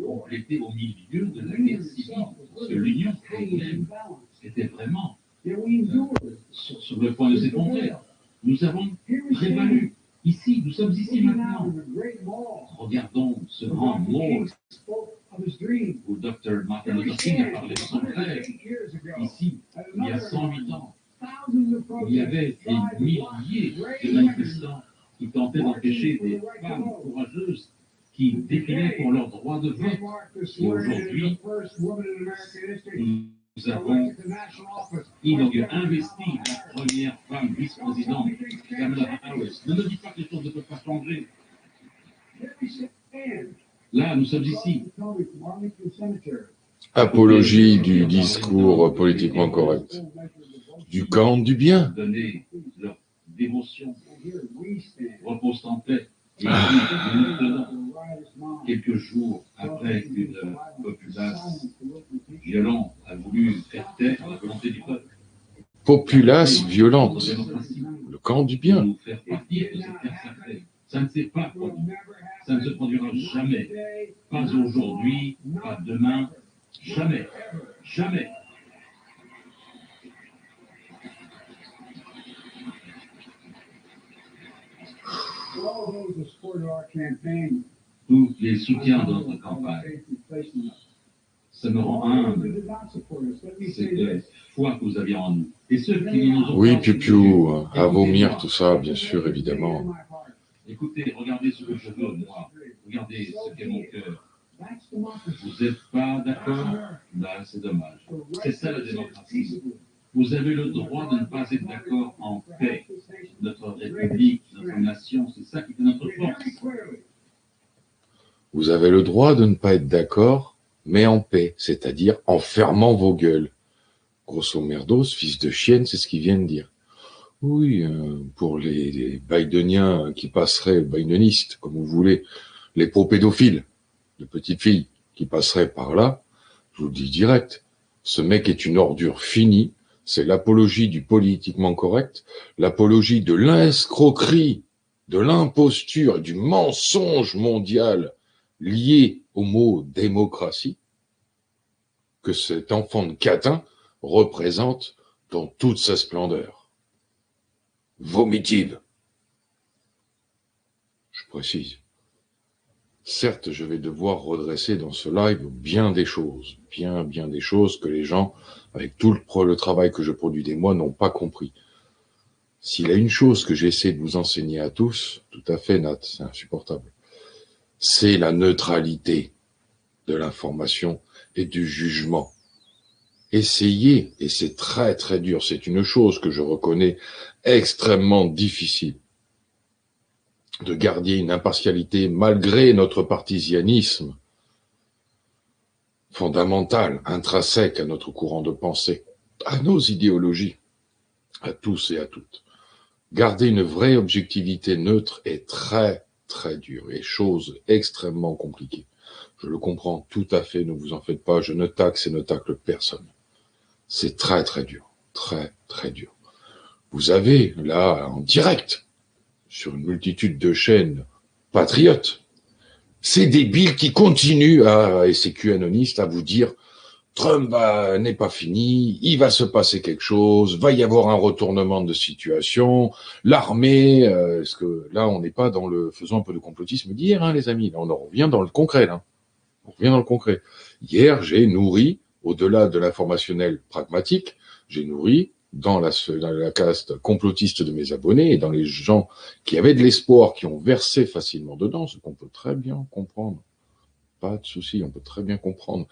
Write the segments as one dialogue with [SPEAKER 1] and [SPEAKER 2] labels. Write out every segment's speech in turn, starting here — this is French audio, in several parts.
[SPEAKER 1] complété au milieu de la guerre civile. Parce que l'Union elle-même était vraiment sur le point de s'effondrer. Nous avons prévalu. Ici, nous sommes ici maintenant. Regardons ce grand mot où Dr. Martin Luther King a parlé de son rêve. Ici, il y a 108 ans, il y avait des milliers de manifestants qui tentaient d'empêcher des femmes courageuses qui défilaient pour leur droit de vote. Et aujourd'hui, nous avons investi la première femme vice-présidente, Kamala Harris. Ne me dites pas que les choses ne peuvent pas changer. Là, nous sommes ici.
[SPEAKER 2] Apologie du discours politiquement correct. Du camp du bien.
[SPEAKER 1] Donner leur dévotion. Repose en paix. Et nous tenons quelques jours après qu'une populace violente a voulu faire taire la volonté du peuple.
[SPEAKER 2] Populace violente. Le camp du bien.
[SPEAKER 1] Nous faire partir de cette terre sacrée. Ça ne s'est pas produit. Ça ne se produira jamais. Pas aujourd'hui, pas demain. Jamais. Jamais. Tous les soutiens de notre campagne, ça me rend humble. C'est la foi que vous aviez en nous. Et ceux qui nous ont...
[SPEAKER 2] Oui, piou-piou, à vomir tout ça, bien sûr, évidemment.
[SPEAKER 1] Écoutez, regardez ce que je veux, moi. Regardez ce qu'est mon cœur. Vous n'êtes pas d'accord? Là, c'est dommage. C'est ça la démocratie. Vous avez le droit de ne pas être d'accord en paix. Notre République, notre nation, c'est ça qui fait notre force.
[SPEAKER 2] Vous avez le droit de ne pas être d'accord, mais en paix, c'est-à-dire en fermant vos gueules. Grosso merdos, fils de chienne, c'est ce qu'il vient de dire. Oui, pour les Bideniens qui passeraient, Bidenistes, comme vous voulez, les pro-pédophiles, de petites filles qui passeraient par là, je vous le dis direct, ce mec est une ordure finie, c'est l'apologie du politiquement correct, l'apologie de l'escroquerie, de l'imposture et du mensonge mondial lié au mot démocratie, que cet enfant de catin représente dans toute sa splendeur. Vomitive. Je précise. Certes, je vais devoir redresser dans ce live bien des choses que les gens, avec tout le travail que je produis des mois, n'ont pas compris. S'il y a une chose que j'essaie de vous enseigner à tous, tout à fait, Nat, c'est insupportable, c'est la neutralité de l'information et du jugement. Essayez, et c'est très très dur, c'est une chose que je reconnais extrêmement difficile, de garder une impartialité malgré notre partisianisme fondamental, intrinsèque à notre courant de pensée, à nos idéologies, à tous et à toutes. Garder une vraie objectivité neutre est très très dur et chose extrêmement compliquée. Je le comprends tout à fait, ne vous en faites pas, je ne taxe et ne tacle personne. C'est très très dur, très très dur. Vous avez là en direct, sur une multitude de chaînes patriotes, ces débiles qui continuent et ces QAnonistes à vous dire Trump n'est pas fini, il va se passer quelque chose, va y avoir un retournement de situation, l'armée, parce que là on n'est pas dans le faisons un peu de complotisme d'hier, hein, les amis, là on en revient dans le concret, là. On revient dans le concret. Hier, j'ai nourri, au-delà de l'informationnel pragmatique, j'ai nourri dans la caste complotiste de mes abonnés et dans les gens qui avaient de l'espoir, qui ont versé facilement dedans, ce qu'on peut très bien comprendre. Pas de souci, on peut très bien comprendre.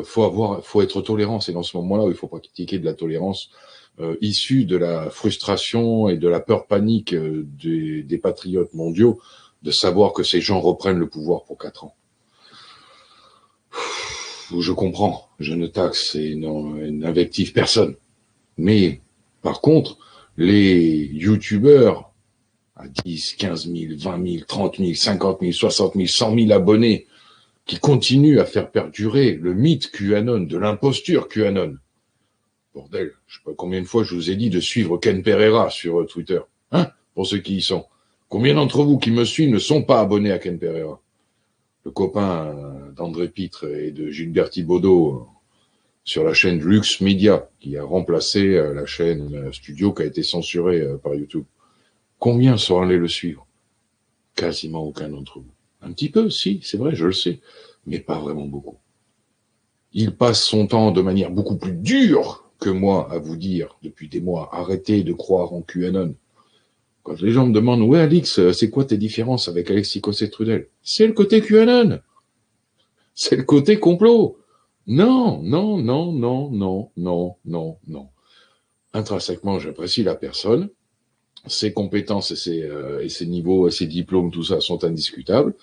[SPEAKER 2] Faut être tolérant. C'est dans ce moment-là où il faut pratiquer de la tolérance issue de la frustration et de la peur panique des patriotes mondiaux de savoir que ces gens reprennent le pouvoir pour 4 ans. Je comprends, je ne taxe et n'invective personne. Mais, par contre, les youtubeurs à 10, 15 000, 20 000, 30 000, 50 000, 60 000, 100 000 abonnés qui continuent à faire perdurer le mythe QAnon, de l'imposture QAnon. Bordel, je sais pas combien de fois je vous ai dit de suivre Ken Pereira sur Twitter. Hein, pour ceux qui y sont. Combien d'entre vous qui me suivent ne sont pas abonnés à Ken Pereira? Le copain d'André Pitre et de Gilbert Thibaudot sur la chaîne Lux Media, qui a remplacé la chaîne Studio qui a été censurée par YouTube. Combien sont allés le suivre? Quasiment aucun d'entre vous. Un petit peu, si, c'est vrai, je le sais, mais pas vraiment beaucoup. Il passe son temps de manière beaucoup plus dure que moi à vous dire depuis des mois, arrêtez de croire en QAnon. Quand les gens me demandent, ouais Alix, c'est quoi tes différences avec Alexis Cossette-Trudel? C'est le côté QAnon. C'est le côté complot. Non, non, non, non, non, non, non, non. Intrinsèquement, j'apprécie la personne. Ses compétences et ses niveaux, ses diplômes, tout ça sont indiscutables.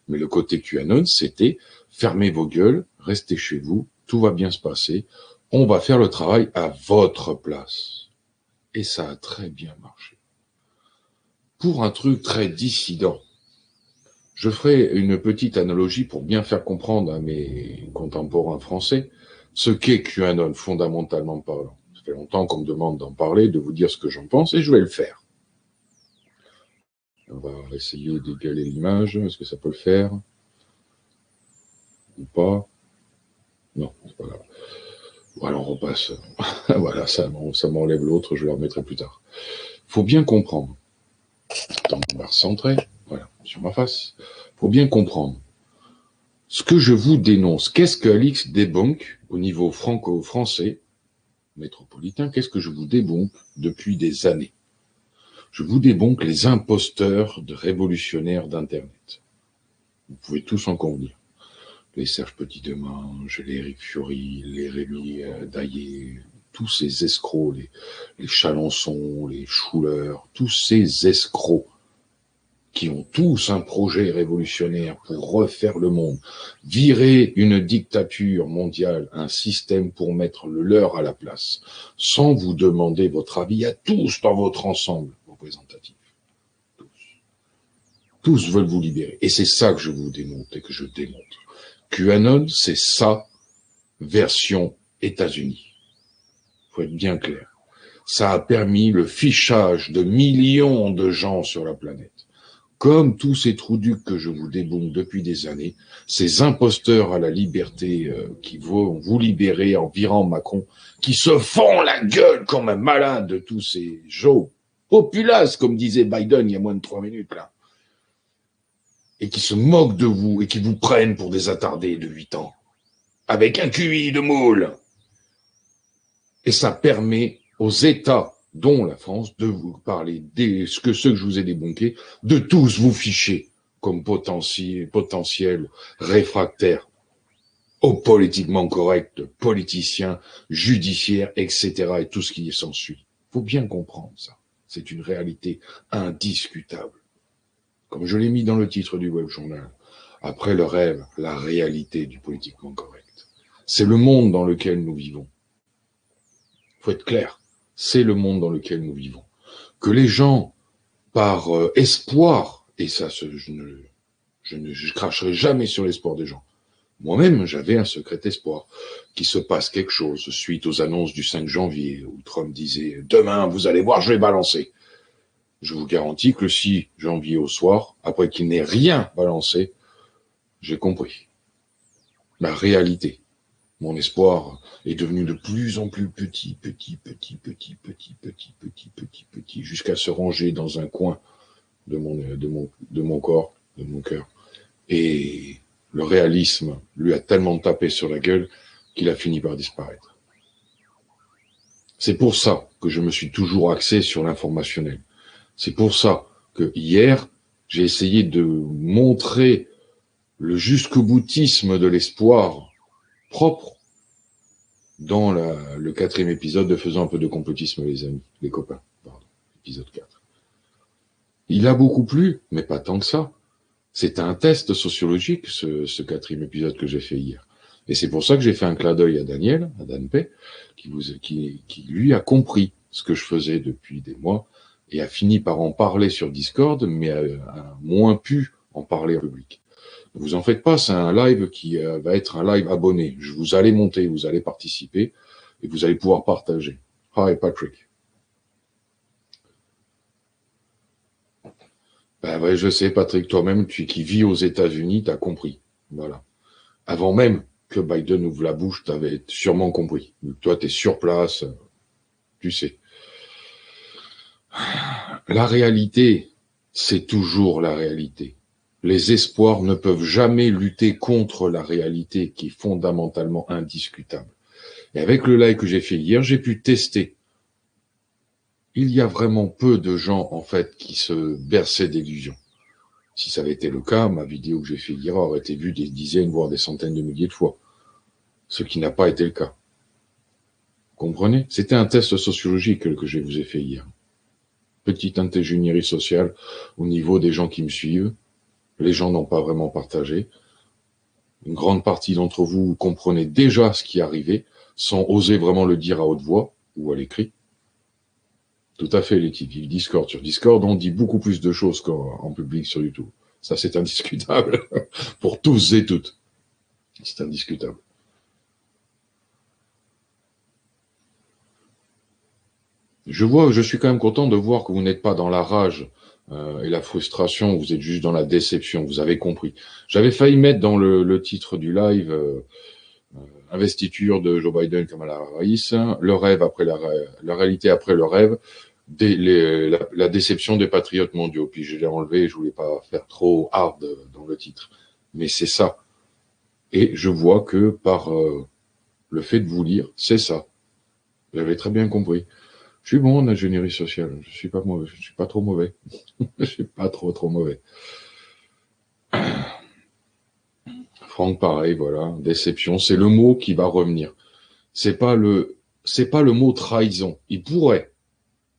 [SPEAKER 2] Mais le côté QAnon, c'était fermez vos gueules, restez chez vous, tout va bien se passer. On va faire le travail à votre place. Et ça a très bien marché. Pour un truc très dissident, je ferai une petite analogie pour bien faire comprendre à mes contemporains français ce qu'est QAnon fondamentalement parlant. Ça fait longtemps qu'on me demande d'en parler, de vous dire ce que j'en pense, et je vais le faire. On va essayer d'égaler l'image. Est-ce que ça peut le faire? Ou pas? Non, c'est pas grave. Voilà, on repasse. Voilà, ça m'enlève l'autre, je le remettrai plus tard. Faut bien comprendre. Attends, on va recentrer. Voilà, sur ma face. Faut bien comprendre. Ce que je vous dénonce, qu'est-ce que Alix débunk au niveau franco-français, métropolitain, qu'est-ce que je vous débunk depuis des années? Je vous débunk les imposteurs de révolutionnaires d'Internet. Vous pouvez tous en convenir. Les Serge Petit-Demange, les Éric Fiori, les Rémi Daillé, tous ces escrocs, les Chalençon, les Schuller, tous ces escrocs qui ont tous un projet révolutionnaire pour refaire le monde, virer une dictature mondiale, un système pour mettre le leur à la place, sans vous demander votre avis à tous dans votre ensemble représentatif. Tous veulent vous libérer. Et c'est ça que je vous démontre et que je démontre. QAnon, c'est sa version États-Unis. Faut être bien clair. Ça a permis le fichage de millions de gens sur la planète. Comme tous ces trous-ducs que je vous débonne depuis des années, ces imposteurs à la liberté qui vont vous libérer en virant Macron, qui se font la gueule comme un malade de tous ces gens populaces, comme disait Biden il y a moins de 3 minutes là, et qui se moquent de vous et qui vous prennent pour des attardés de 8 ans, avec un QI de moule. Et ça permet aux États, dont la France, de vous parler ceux que je vous ai débunkés, de tous vous ficher comme potentiels réfractaires au politiquement correct, politiciens, judiciaires, etc. et tout ce qui s'ensuit. Faut bien comprendre ça. C'est une réalité indiscutable. Comme je l'ai mis dans le titre du web journal, après le rêve, la réalité du politiquement correct. C'est le monde dans lequel nous vivons. Faut être clair, c'est le monde dans lequel nous vivons. Que les gens, par espoir, et ça, je cracherai jamais sur l'espoir des gens. Moi-même, j'avais un secret espoir qu'il se passe quelque chose suite aux annonces du 5 janvier où Trump disait « Demain, vous allez voir, je vais balancer ». Je vous garantis que le 6 janvier au soir, après qu'il n'ait rien balancé, j'ai compris la réalité. Mon espoir est devenu de plus en plus petit, jusqu'à se ranger dans un coin de mon corps, de mon cœur. Et le réalisme lui a tellement tapé sur la gueule qu'il a fini par disparaître. C'est pour ça que je me suis toujours axé sur l'informationnel. C'est pour ça que hier, j'ai essayé de montrer le jusqu'au-boutisme de l'espoir propre dans le 4e épisode de Faisant un peu de complotisme, les amis, les copains, pardon, épisode 4. Il a beaucoup plu, mais pas tant que ça. C'est un test sociologique, ce 4e épisode que j'ai fait hier. Et c'est pour ça que j'ai fait un clin d'œil à Daniel, à Dan Pay, qui lui a compris ce que je faisais depuis des mois et a fini par en parler sur Discord, mais a moins pu en parler en public. Ne vous en faites pas, c'est un live qui va être un live abonné. Vous allez monter, vous allez participer et vous allez pouvoir partager. Hi Patrick. Ben ouais, je sais Patrick, toi-même qui vis aux États-Unis, t'as compris. Voilà. Avant même que Biden ouvre la bouche, tu avais sûrement compris. Toi, tu es sur place, tu sais. La réalité, c'est toujours la réalité. Les espoirs ne peuvent jamais lutter contre la réalité qui est fondamentalement indiscutable. Et avec le live que j'ai fait hier, j'ai pu tester. Il y a vraiment peu de gens, en fait, qui se berçaient d'illusions. Si ça avait été le cas, ma vidéo que j'ai fait hier aurait été vue des dizaines, voire des centaines de milliers de fois. Ce qui n'a pas été le cas. Comprenez? C'était un test sociologique que je vous ai fait hier. Petite ingénierie sociale au niveau des gens qui me suivent. Les gens n'ont pas vraiment partagé. Une grande partie d'entre vous comprenez déjà ce qui arrivait, sans oser vraiment le dire à haute voix ou à l'écrit. Tout à fait, l'équipe vive Discord. Sur Discord, on dit beaucoup plus de choses qu'en public sur YouTube. Ça, c'est indiscutable. Pour tous et toutes. C'est indiscutable. Je suis quand même content de voir que vous n'êtes pas dans la rage et la frustration, vous êtes juste dans la déception, vous avez compris. J'avais failli mettre dans le titre du live investiture de Joe Biden Kamala Harris, le rêve après la réalité après le rêve, la déception des patriotes mondiaux. Puis je l'ai enlevé, je voulais pas faire trop hard dans le titre. Mais c'est ça. Et je vois que par le fait de vous lire, c'est ça. J'avais très bien compris. Je suis bon en ingénierie sociale, je suis pas mauvais, je suis pas trop mauvais. Je suis pas trop mauvais. Franck, pareil, voilà, déception, c'est le mot qui va revenir. C'est pas le mot trahison. Il pourrait,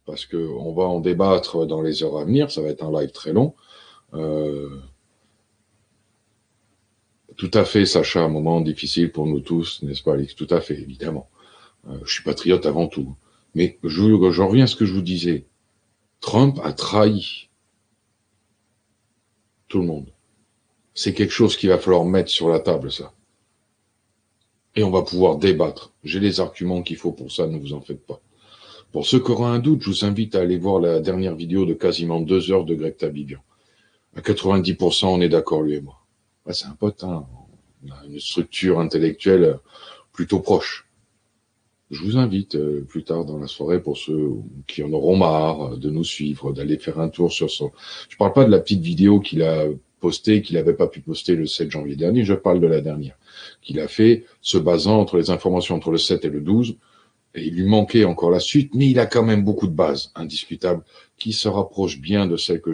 [SPEAKER 2] parce que on va en débattre dans les heures à venir, ça va être un live très long. Tout à fait, Sacha, un moment difficile pour nous tous, n'est-ce pas, Alex? Tout à fait, évidemment. Je suis patriote avant tout. Mais j'en reviens à ce que je vous disais. Trump a trahi tout le monde. C'est quelque chose qu'il va falloir mettre sur la table, ça. Et on va pouvoir débattre. J'ai les arguments qu'il faut pour ça, ne vous en faites pas. Pour ceux qui auront un doute, je vous invite à aller voir la dernière vidéo de quasiment 2 heures de Greg Tabibian. À 90%, on est d'accord, lui et moi. Ouais, c'est un pote, hein. On a une structure intellectuelle plutôt proche. Je vous invite plus tard dans la soirée, pour ceux qui en auront marre de nous suivre, d'aller faire un tour sur son... Je parle pas de la petite vidéo qu'il a postée, qu'il n'avait pas pu poster le 7 janvier dernier, je parle de la dernière, qu'il a fait, se basant entre les informations entre le 7 et le 12, et il lui manquait encore la suite, mais il a quand même beaucoup de bases indiscutables, qui se rapprochent bien de celles que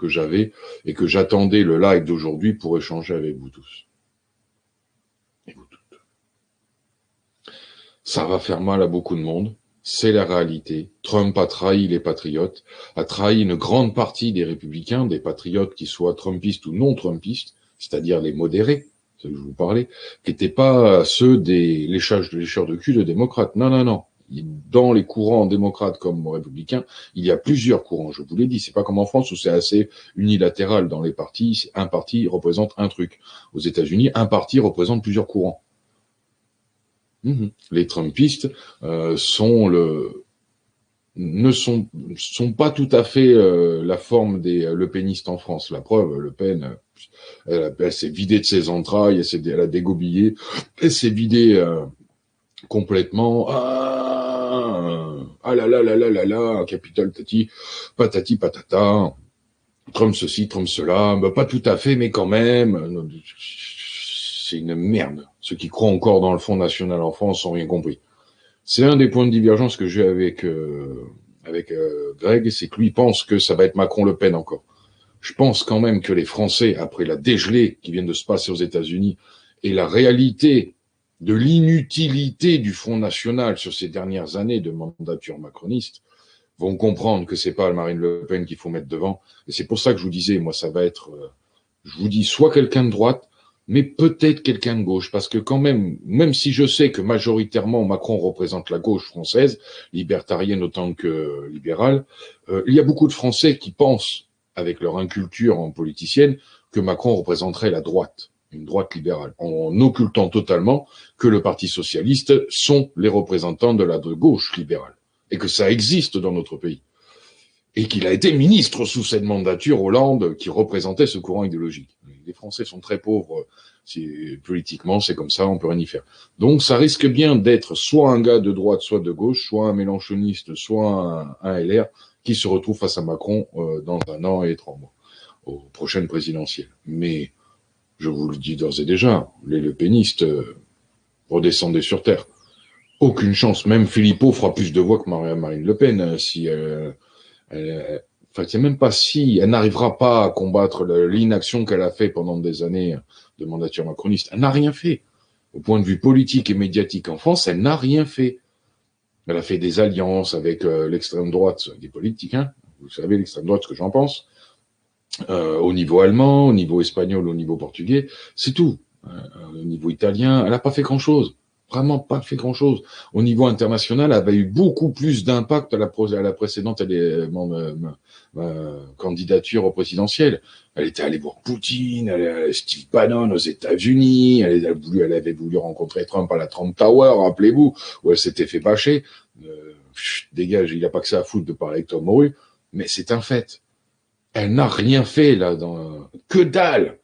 [SPEAKER 2] j'avais, et que j'attendais le live d'aujourd'hui pour échanger avec vous tous. Et vous toutes. Ça va faire mal à beaucoup de monde, c'est la réalité. Trump a trahi les patriotes, a trahi une grande partie des républicains, des patriotes qui soient trumpistes ou non trumpistes, c'est-à-dire les modérés, ceux que je vous parlais, qui n'étaient pas ceux des lécheurs de cul de démocrates. Non, non, non. Dans les courants démocrates comme républicains, il y a plusieurs courants, je vous l'ai dit. C'est pas comme en France où c'est assez unilatéral dans les partis. Un parti représente un truc. Aux États-Unis, un parti représente plusieurs courants. Les Trumpistes ne sont pas tout à fait la forme des Le Penistes en France. La preuve, Le Pen, elle s'est vidée de ses entrailles, elle a dégobillé, elle s'est vidée complètement. Ah là là là là là là, Capitole tati, patati patata, Trump ceci, Trump cela, bah, pas tout à fait, mais quand même. C'est une merde. Ceux qui croient encore dans le Front National en France n'ont rien compris. C'est un des points de divergence que j'ai avec Greg, c'est que lui pense que ça va être Macron-Le Pen encore. Je pense quand même que les Français, après la dégelée qui vient de se passer aux États-Unis et la réalité de l'inutilité du Front National sur ces dernières années de mandature macroniste, vont comprendre que c'est pas Marine Le Pen qu'il faut mettre devant. Et c'est pour ça que je vous disais, moi, ça va être, je vous dis, soit quelqu'un de droite, mais peut-être quelqu'un de gauche, parce que quand même si je sais que majoritairement Macron représente la gauche française, libertarienne autant que libérale, il y a beaucoup de Français qui pensent, avec leur inculture en politicienne, que Macron représenterait la droite, une droite libérale, en occultant totalement que le Parti socialiste sont les représentants de la gauche libérale, et que ça existe dans notre pays, et qu'il a été ministre sous cette mandature Hollande qui représentait ce courant idéologique. les Français sont très pauvres politiquement, c'est comme ça, on peut rien y faire. Donc ça risque bien d'être soit un gars de droite, soit de gauche, soit un mélenchoniste, soit un LR qui se retrouve face à Macron dans 1 an et 3 mois, aux prochaines présidentielles. Mais je vous le dis d'ores et déjà, les lepénistes, redescendez sur terre. Aucune chance. Même Philippot fera plus de voix que Marine Le Pen si enfin, c'est même pas si elle n'arrivera pas à combattre l'inaction qu'elle a fait pendant des années de mandature macroniste. Elle n'a rien fait. Au point de vue politique et médiatique en France, elle n'a rien fait. Elle a fait des alliances avec l'extrême droite, des politiques, hein. Vous savez l'extrême droite, ce que j'en pense. Au niveau allemand, au niveau espagnol, au niveau portugais, c'est tout. Au niveau italien, elle n'a pas fait grand-chose. Vraiment pas fait grand-chose. Au niveau international, elle avait eu beaucoup plus d'impact à la précédente candidature au présidentiel. Elle était allée voir Poutine, Steve Bannon aux États-Unis, elle avait voulu rencontrer Trump à la Trump Tower, rappelez-vous, où elle s'était fait bâcher. Dégage, il n'a pas que ça à foutre de parler avec Tom Moru, mais c'est un fait. Elle n'a rien fait là, que dalle.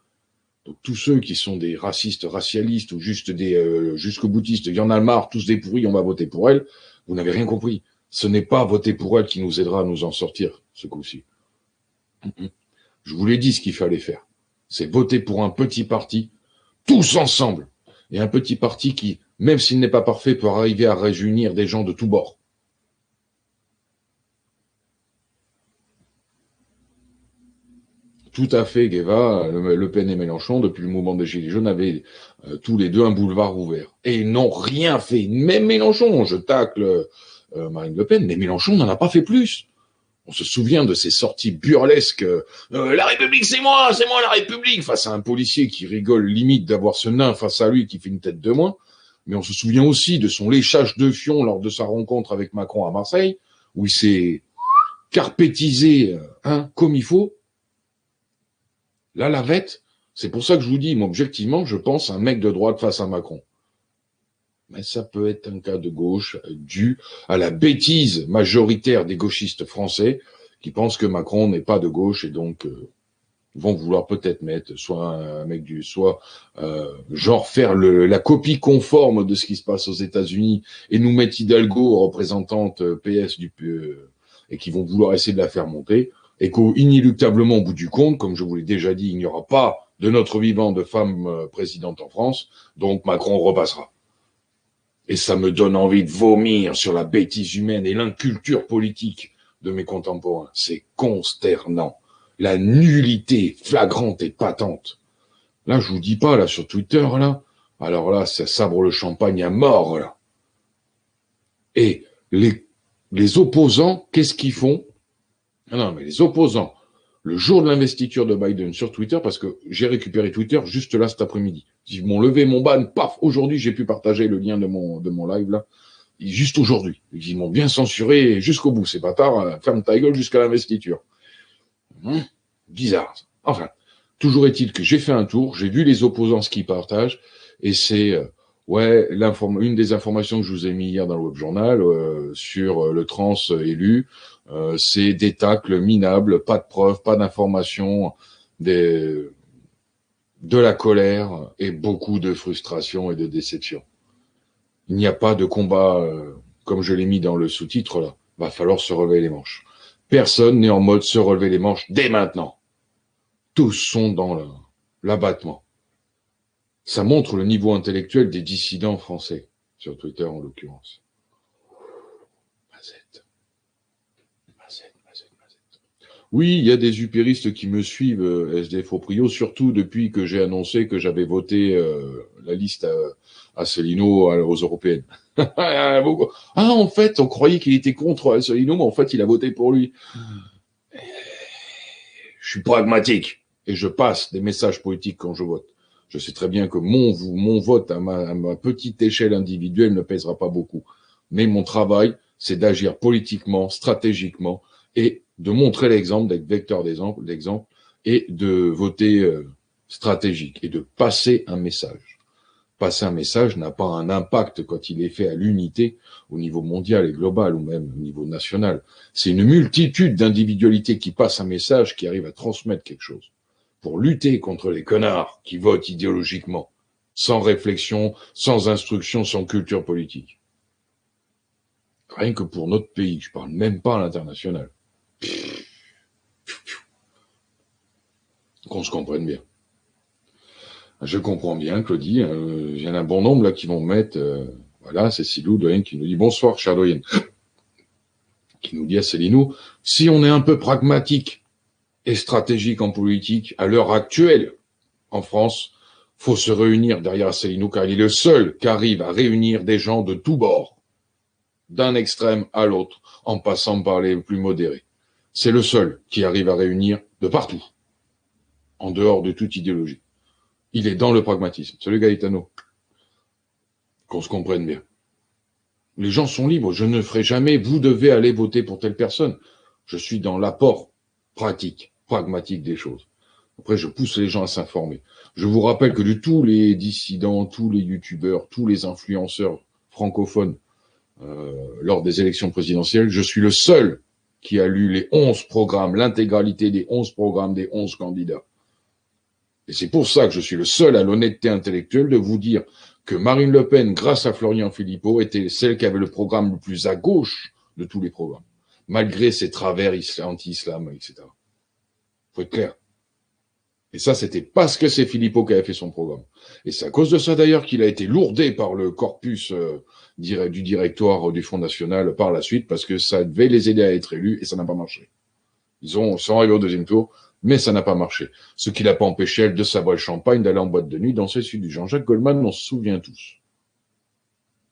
[SPEAKER 2] Donc tous ceux qui sont des racistes, racialistes ou juste des jusqu'au boutistes, il y en a marre, tous des pourris, on va voter pour elle. Vous n'avez rien compris. Ce n'est pas voter pour elle qui nous aidera à nous en sortir ce coup-ci. Je vous l'ai dit ce qu'il fallait faire. C'est voter pour un petit parti, tous ensemble. Et un petit parti qui, même s'il n'est pas parfait, peut arriver à réunir des gens de tous bords. Tout à fait, Gueva, Le Pen et Mélenchon, depuis le mouvement des Gilets jaunes, avaient tous les deux un boulevard ouvert. Et ils n'ont rien fait. Même Mélenchon, je tacle Marine Le Pen, mais Mélenchon n'en a pas fait plus. On se souvient de ces sorties burlesques. La République, c'est moi la République, face à un policier qui rigole limite d'avoir ce nain face à lui qui fait une tête de moins. Mais on se souvient aussi de son léchage de fion lors de sa rencontre avec Macron à Marseille, où il s'est carpétisé comme il faut. La lavette, c'est pour ça que je vous dis, moi, objectivement, je pense un mec de droite face à Macron. Mais ça peut être un cas de gauche dû à la bêtise majoritaire des gauchistes français qui pensent que Macron n'est pas de gauche et donc vont vouloir peut-être mettre soit un mec genre faire la copie conforme de ce qui se passe aux États-Unis et nous mettre Hidalgo représentante PS et qui vont vouloir essayer de la faire monter. Et qu'inéluctablement, au bout du compte, comme je vous l'ai déjà dit, il n'y aura pas de notre vivant de femme présidente en France, donc Macron repassera. Et ça me donne envie de vomir sur la bêtise humaine et l'inculture politique de mes contemporains. C'est consternant. La nullité flagrante et patente. Là, je vous dis pas, là, sur Twitter, là, alors là, ça sabre le champagne à mort, là. Et les opposants, qu'est-ce qu'ils font? Non, mais les opposants, le jour de l'investiture de Biden sur Twitter, parce que j'ai récupéré Twitter juste là cet après-midi. Ils m'ont levé mon ban, paf, aujourd'hui j'ai pu partager le lien de mon live là, juste aujourd'hui. Ils m'ont bien censuré jusqu'au bout, ces bâtards, ferme ta gueule jusqu'à l'investiture. Bizarre. Enfin, toujours est-il que j'ai fait un tour, j'ai vu les opposants ce qu'ils partagent, et c'est une des informations que je vous ai mis hier dans le web journal sur le trans élu. C'est des tacles minables, pas de preuves, pas d'informations, de la colère et beaucoup de frustration et de déception. Il n'y a pas de combat, comme je l'ai mis dans le sous-titre là, va falloir se relever les manches. Personne n'est en mode se relever les manches dès maintenant. Tous sont dans l'abattement. Ça montre le niveau intellectuel des dissidents français, sur Twitter en l'occurrence. Oui, il y a des upéristes qui me suivent, SDF Oprio, surtout depuis que j'ai annoncé que j'avais voté la liste à Asselineau aux européennes. En fait, on croyait qu'il était contre Asselineau, mais en fait, il a voté pour lui. Je suis pragmatique et je passe des messages politiques quand je vote. Je sais très bien que mon vote à ma petite échelle individuelle ne pèsera pas beaucoup. Mais mon travail, c'est d'agir politiquement, stratégiquement et de montrer l'exemple, d'être vecteur d'exemple et de voter stratégique et de passer un message. Passer un message n'a pas un impact quand il est fait à l'unité au niveau mondial et global ou même au niveau national. C'est une multitude d'individualités qui passent un message qui arrive à transmettre quelque chose. pour lutter contre les connards qui votent idéologiquement, sans réflexion, sans instruction, sans culture politique. Rien que pour notre pays, je parle même pas à l'international. Qu'on se comprenne bien. Je comprends bien, Claudie, il y en a un bon nombre là qui vont mettre, voilà, c'est Silou Doyen qui nous dit bonsoir, cher Doyen, qui nous dit à Célinou, si on est un peu pragmatique et stratégique en politique, à l'heure actuelle, en France, faut se réunir derrière Célinou, car il est le seul qui arrive à réunir des gens de tous bords, d'un extrême à l'autre, en passant par les plus modérés. C'est le seul qui arrive à réunir de partout, en dehors de toute idéologie. Il est dans le pragmatisme. Salut Gaetano. Qu'on se comprenne bien. Les gens sont libres. Je ne ferai jamais, vous devez aller voter pour telle personne. Je suis dans l'apport pratique, pragmatique des choses. Après, je pousse les gens à s'informer. Je vous rappelle que de tous les dissidents, tous les youtubeurs, tous les influenceurs francophones, lors des élections présidentielles, je suis le seul qui a lu les 11 programmes, l'intégralité des 11 programmes des 11 candidats. Et c'est pour ça que je suis le seul à l'honnêteté intellectuelle de vous dire que Marine Le Pen, grâce à Florian Philippot, était celle qui avait le programme le plus à gauche de tous les programmes, malgré ses travers anti-islam, etc. Faut être clair. Et ça, c'était parce que c'est Philippot qui avait fait son programme. Et c'est à cause de ça, d'ailleurs, qu'il a été lourdé par le corpus du directoire du Front National par la suite, parce que ça devait les aider à être élus, et ça n'a pas marché. Ils sont arrivés au deuxième tour, mais ça n'a pas marché. Ce qui l'a pas empêché, elle, de savoir le champagne, d'aller en boîte de nuit, danser celui du Jean-Jacques Goldman, on se souvient tous.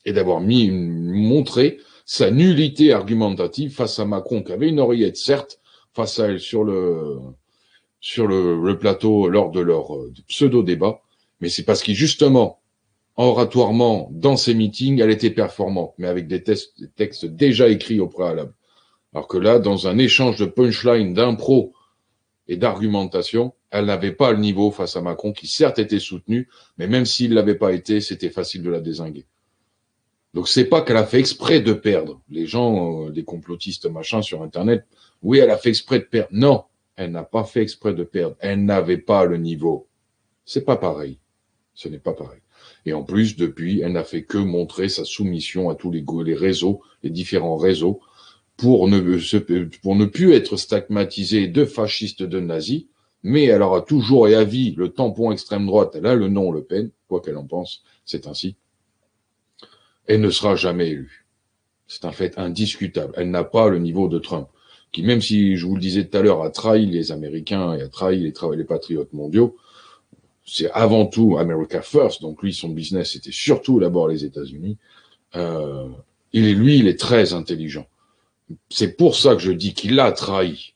[SPEAKER 2] Et d'avoir montré sa nullité argumentative face à Macron, qui avait une oreillette, certes, face à elle sur le plateau lors de leur pseudo-débat, mais c'est parce que justement, oratoirement, dans ses meetings, elle était performante, mais avec des textes déjà écrits au préalable. Alors que là, dans un échange de punchline, d'impro et d'argumentation, elle n'avait pas le niveau face à Macron, qui certes était soutenu, mais même s'il l'avait pas été, c'était facile de la dézinguer. Donc c'est pas qu'elle a fait exprès de perdre. Les gens, des complotistes machin sur Internet, oui, elle a fait exprès de perdre. Non, elle n'a pas fait exprès de perdre. Elle n'avait pas le niveau. C'est pas pareil. Ce n'est pas pareil. Et en plus, depuis, elle n'a fait que montrer sa soumission à tous les réseaux, les différents réseaux, pour ne plus être stigmatisée de fasciste, de nazi, mais elle aura toujours et à vie le tampon extrême droite, elle a le nom Le Pen, quoi qu'elle en pense, c'est ainsi. Elle ne sera jamais élue. C'est un fait indiscutable. Elle n'a pas le niveau de Trump, qui, même si, je vous le disais tout à l'heure, a trahi les Américains et a trahi les patriotes mondiaux, c'est avant tout America First, donc lui, son business, c'était surtout d'abord les États-Unis. Il est très intelligent. C'est pour ça que je dis qu'il a trahi.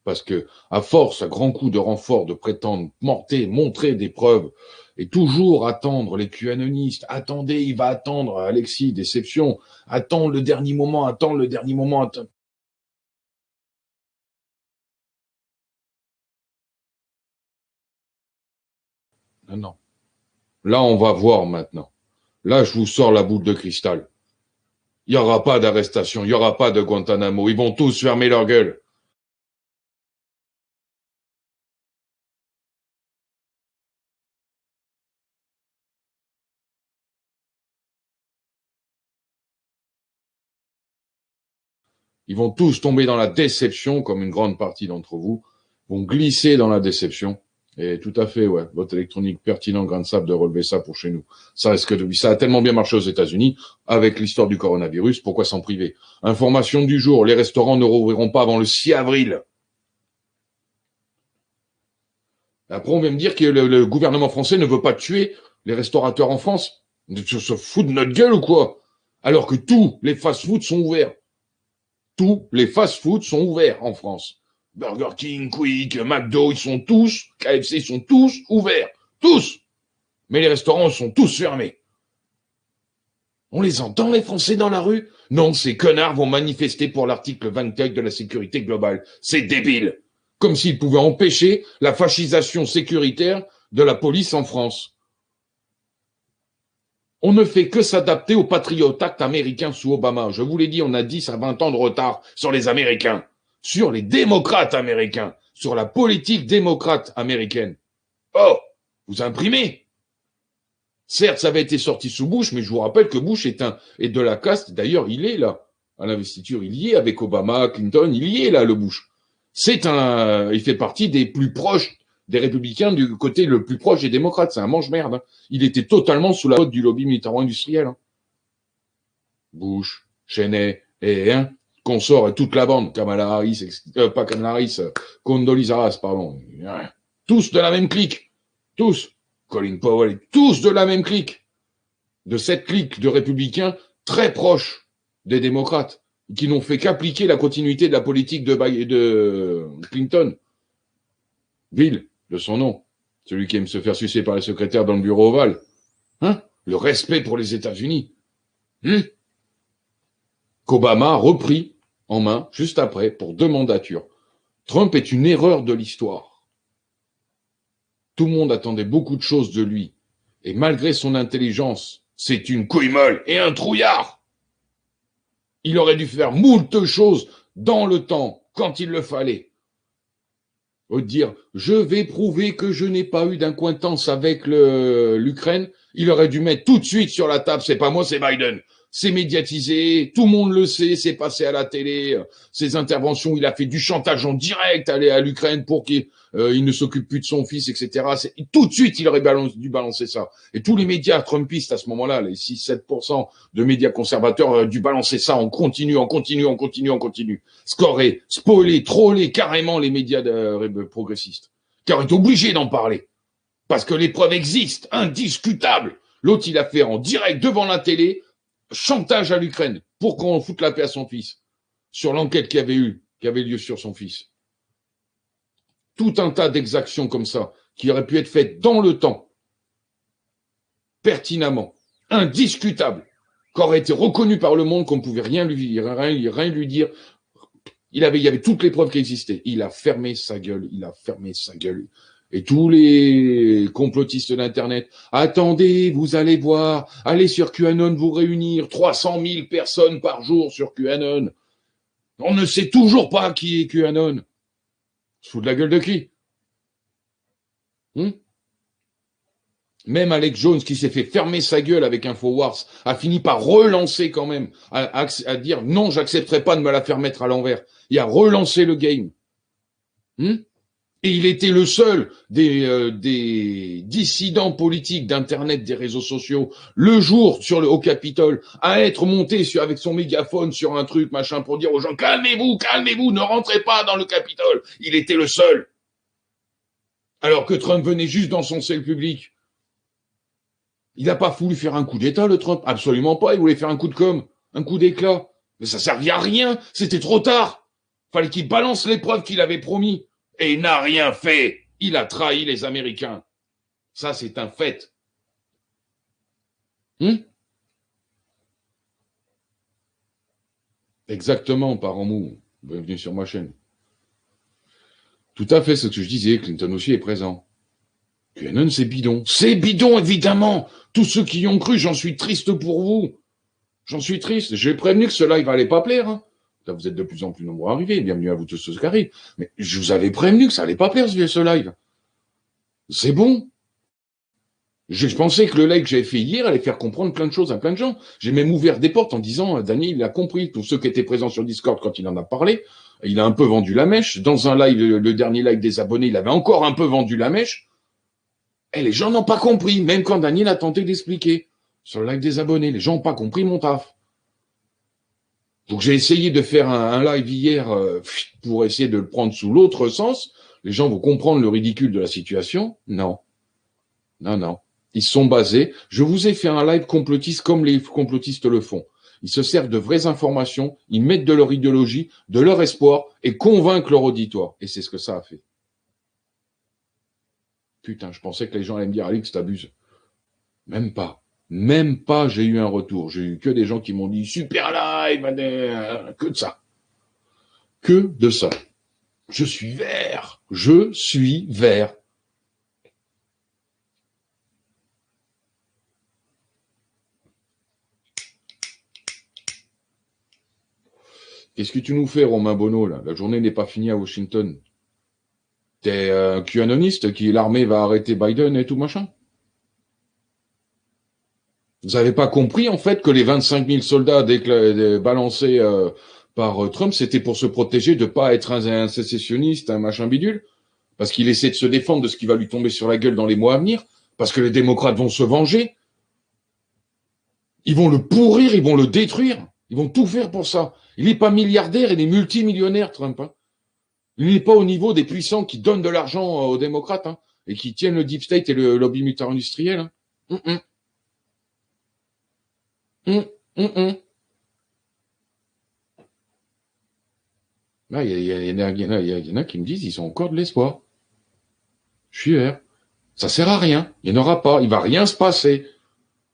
[SPEAKER 2] Parce que, à force, à grands coups de renfort, de prétendre montrer des preuves, et toujours attendre les QAnonistes, attendez, il va attendre, Alexis, déception, attends le dernier moment, Non. Là, on va voir maintenant. Là, je vous sors la boule de cristal. Il n'y aura pas d'arrestation, il n'y aura pas de Guantanamo, ils vont tous fermer leur gueule. Ils vont tous tomber dans la déception, comme une grande partie d'entre vous, vont glisser dans la déception. Et tout à fait, ouais, vote électronique pertinent, grain de sable de relever ça pour chez nous. Ça a tellement bien marché aux États-Unis, avec l'histoire du coronavirus, pourquoi s'en priver? Information du jour, les restaurants ne rouvriront pas avant le 6 avril. Après, on vient me dire que le gouvernement français ne veut pas tuer les restaurateurs en France. Se fout de notre gueule ou quoi? Alors que tous les fast-foods sont ouverts. Tous les fast-foods sont ouverts en France. Burger King, Quick, McDo, ils sont tous, KFC, ils sont tous ouverts. Tous. Mais les restaurants sont tous fermés. On les entend, les Français, dans la rue? Non, ces connards vont manifester pour l'article 24 de la sécurité globale. C'est débile. Comme s'ils pouvaient empêcher la fascisation sécuritaire de la police en France. On ne fait que s'adapter au Patriot Act américain sous Obama. Je vous l'ai dit, on a 10 à 20 ans de retard sur les Américains, sur les démocrates américains, sur la politique démocrate américaine. Oh, vous imprimez. Certes, ça avait été sorti sous Bush, mais je vous rappelle que Bush est de la caste. D'ailleurs, il est là à l'investiture, il y est avec Obama, Clinton, il y est là le Bush. Il fait partie des plus proches des républicains du côté le plus proche des démocrates. C'est un mange-merde. Hein. Il était totalement sous la hotte du lobby militaro-industriel. Hein. Bush, Cheney et consort et toute la bande, Kamala Harris, pas Kamala Harris, Condoleezza Rice, pardon. Tous de la même clique. Tous. Colin Powell, tous de la même clique. De cette clique de républicains très proches des démocrates, qui n'ont fait qu'appliquer la continuité de la politique de Clinton. Bill, de son nom, celui qui aime se faire sucer par les secrétaires dans le bureau ovale. Hein? Le respect pour les États-Unis. Qu'Obama a repris en main juste après pour 2 mandatures. Trump est une erreur de l'histoire. Tout le monde attendait beaucoup de choses de lui. Et malgré son intelligence, c'est une couille molle et un trouillard. Il aurait dû faire moult choses dans le temps, quand il le fallait. Au dire, je vais prouver que je n'ai pas eu d'incointance avec l'Ukraine, il aurait dû mettre tout de suite sur la table, c'est pas moi, c'est Biden. C'est médiatisé, tout le monde le sait, c'est passé à la télé, ses interventions, il a fait du chantage en direct à l'Ukraine pour qu'il ne s'occupe plus de son fils, etc. Tout de suite, il aurait dû balancer ça. Et tous les médias trumpistes à ce moment-là, les 6-7% de médias conservateurs, auraient dû balancer ça en continu. Scorer, spoiler, troller carrément les médias progressistes, qui auraient été obligés d'en parler. Parce que les preuves existent, indiscutables. L'autre, il a fait en direct devant la télé, chantage à l'Ukraine pour qu'on foute la paix à son fils sur l'enquête qui avait lieu sur son fils. Tout un tas d'exactions comme ça qui auraient pu être faites dans le temps, pertinemment, indiscutables, qui auraient été reconnues par le monde, qu'on ne pouvait rien lui dire. Il y avait toutes les preuves qui existaient. Il a fermé sa gueule. Et tous les complotistes d'Internet, attendez, vous allez voir, allez sur QAnon vous réunir, 300 000 personnes par jour sur QAnon. On ne sait toujours pas qui est QAnon. Se fout de la gueule de qui? Même Alex Jones, qui s'est fait fermer sa gueule avec InfoWars, a fini par relancer quand même, à dire non, j'accepterai pas de me la faire mettre à l'envers. Il a relancé le game. Et il était le seul des dissidents politiques d'Internet, des réseaux sociaux, le jour au Capitole, à être monté avec son mégaphone sur un truc, machin, pour dire aux gens, calmez-vous, ne rentrez pas dans le Capitole. Il était le seul. Alors que Trump venait juste d'encenser le public. Il n'a pas voulu faire un coup d'État, le Trump. Absolument pas. Il voulait faire un coup de com', un coup d'éclat. Mais ça servait à rien. C'était trop tard. Fallait qu'il balance les preuves qu'il avait promis. Et il n'a rien fait. Il a trahi les Américains. Ça, c'est un fait. Exactement, parent mou. Bienvenue sur ma chaîne. Tout à fait, c'est ce que je disais. Clinton aussi est présent. QAnon, c'est bidon. C'est bidon, évidemment. Tous ceux qui y ont cru, j'en suis triste pour vous. J'en suis triste. J'ai prévenu que ce live allait pas plaire. Là, vous êtes de plus en plus nombreux à arriver. Bienvenue à vous tous ceux qui arrivent. Mais je vous avais prévenu que ça allait pas plaire, ce live. C'est bon. Je pensais que le live que j'avais fait hier allait faire comprendre plein de choses à plein de gens. J'ai même ouvert des portes en disant, Daniel, il a compris. Tous ceux qui étaient présents sur Discord quand il en a parlé, il a un peu vendu la mèche. Dans un live, le dernier live des abonnés, il avait encore un peu vendu la mèche. Et les gens n'ont pas compris, même quand Daniel a tenté d'expliquer sur le live des abonnés. Les gens n'ont pas compris mon taf. Donc j'ai essayé de faire un live hier pour essayer de le prendre sous l'autre sens. Les gens vont comprendre le ridicule de la situation. Non. Ils sont basés. Je vous ai fait un live complotiste comme les complotistes le font. Ils se servent de vraies informations, ils mettent de leur idéologie, de leur espoir et convainquent leur auditoire. Et c'est ce que ça a fait. Putain, je pensais que les gens allaient me dire, Alix, t'abuses. Même pas, j'ai eu un retour. J'ai eu que des gens qui m'ont dit, super live, que de ça. Que de ça. Je suis vert. Qu'est-ce que tu nous fais, Romain Bonneau, là? La journée n'est pas finie à Washington. T'es QAnoniste qui l'armée va arrêter Biden et tout machin. Vous n'avez pas compris en fait que les 25 000 soldats balancés par Trump, c'était pour se protéger de pas être un sécessionniste, un machin bidule, parce qu'il essaie de se défendre de ce qui va lui tomber sur la gueule dans les mois à venir, parce que les démocrates vont se venger. Ils vont le pourrir, ils vont le détruire, ils vont tout faire pour ça. Il n'est pas milliardaire, il est multimillionnaire, Trump. Hein. Il n'est pas au niveau des puissants qui donnent de l'argent aux démocrates hein, et qui tiennent le deep state et le lobby militaire-industriel. Hein. Là, il y en a qui me disent ils ont encore de l'espoir. Je suis fier. Ça sert à rien. Il n'y en aura pas. Il va rien se passer.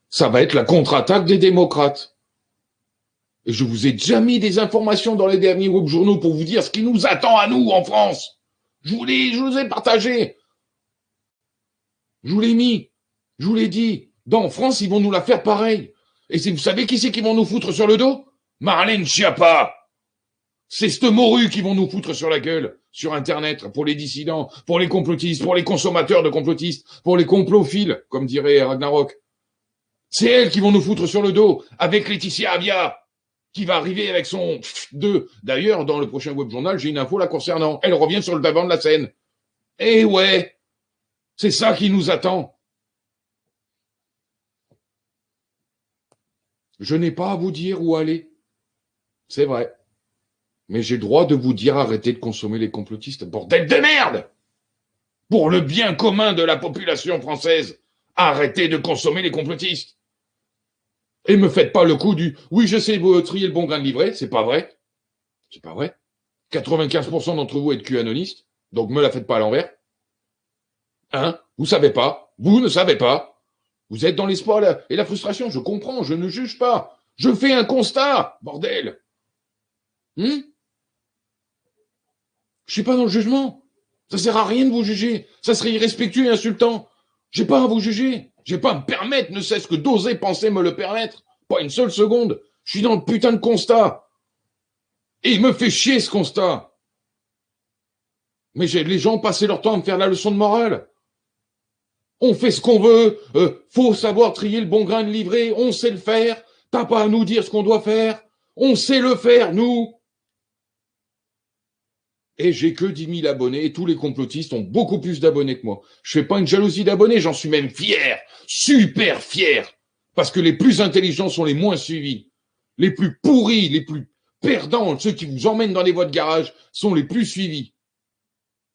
[SPEAKER 2] Ça va être la contre-attaque des démocrates. Et je vous ai déjà mis des informations dans les derniers web journaux pour vous dire ce qui nous attend à nous en France. Je vous ai partagé. Je vous l'ai mis. Je vous l'ai dit. Dans France, ils vont nous la faire pareil. Et vous savez qui c'est qui vont nous foutre sur le dos? Marlène Schiappa. C'est cette morue qui vont nous foutre sur la gueule, sur Internet, pour les dissidents, pour les complotistes, pour les consommateurs de complotistes, pour les complophiles, comme dirait Ragnarok. C'est elles qui vont nous foutre sur le dos, avec Laetitia Avia, qui va arriver avec son 2. D'ailleurs, dans le prochain web journal, j'ai une info la concernant. Elle revient sur le devant de la scène. Eh ouais, c'est ça qui nous attend. Je n'ai pas à vous dire où aller. C'est vrai. Mais j'ai le droit de vous dire arrêtez de consommer les complotistes. Bordel de merde! Pour le bien commun de la population française, arrêtez de consommer les complotistes. Et me faites pas le coup du oui, je sais vous trier le bon grain de livret, c'est pas vrai. C'est pas vrai. 95% d'entre vous êtes QAnonistes, donc me la faites pas à l'envers. Hein? Vous savez pas. Vous ne savez pas. Vous êtes dans l'espoir et la frustration. Je comprends, je ne juge pas. Je fais un constat, bordel. Je suis pas dans le jugement. Ça sert à rien de vous juger. Ça serait irrespectueux et insultant. J'ai pas à vous juger. J'ai pas à me permettre, ne serait-ce que d'oser penser me le permettre. Pas une seule seconde. Je suis dans le putain de constat. Et il me fait chier ce constat. Mais les gens passent leur temps à me faire la leçon de morale. On fait ce qu'on veut. Faut savoir trier le bon grain de livret. On sait le faire. T'as pas à nous dire ce qu'on doit faire. On sait le faire, nous. Et j'ai que 10 000 abonnés et tous les complotistes ont beaucoup plus d'abonnés que moi. Je fais pas une jalousie d'abonnés, j'en suis même fier, super fier, parce que les plus intelligents sont les moins suivis. Les plus pourris, les plus perdants, ceux qui vous emmènent dans les voies de garage, sont les plus suivis.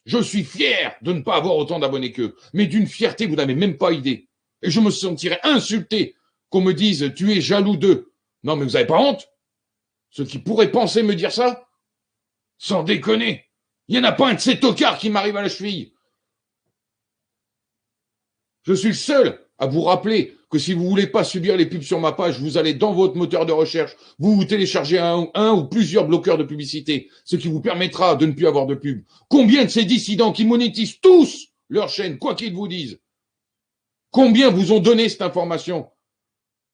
[SPEAKER 2] Je suis fier de ne pas avoir autant d'abonnés qu'eux, mais d'une fierté, vous n'avez même pas idée. Et je me sentirais insulté qu'on me dise « tu es jaloux d'eux ». Non, mais vous avez pas honte? Ceux qui pourraient penser me dire ça? Sans déconner. Il n'y en a pas un de ces tocards qui m'arrive à la cheville. Je suis le seul à vous rappeler que si vous voulez pas subir les pubs sur ma page, vous allez dans votre moteur de recherche, vous téléchargez un ou plusieurs bloqueurs de publicité, ce qui vous permettra de ne plus avoir de pub. Combien de ces dissidents qui monétisent tous leur chaîne, quoi qu'ils vous disent, combien vous ont donné cette information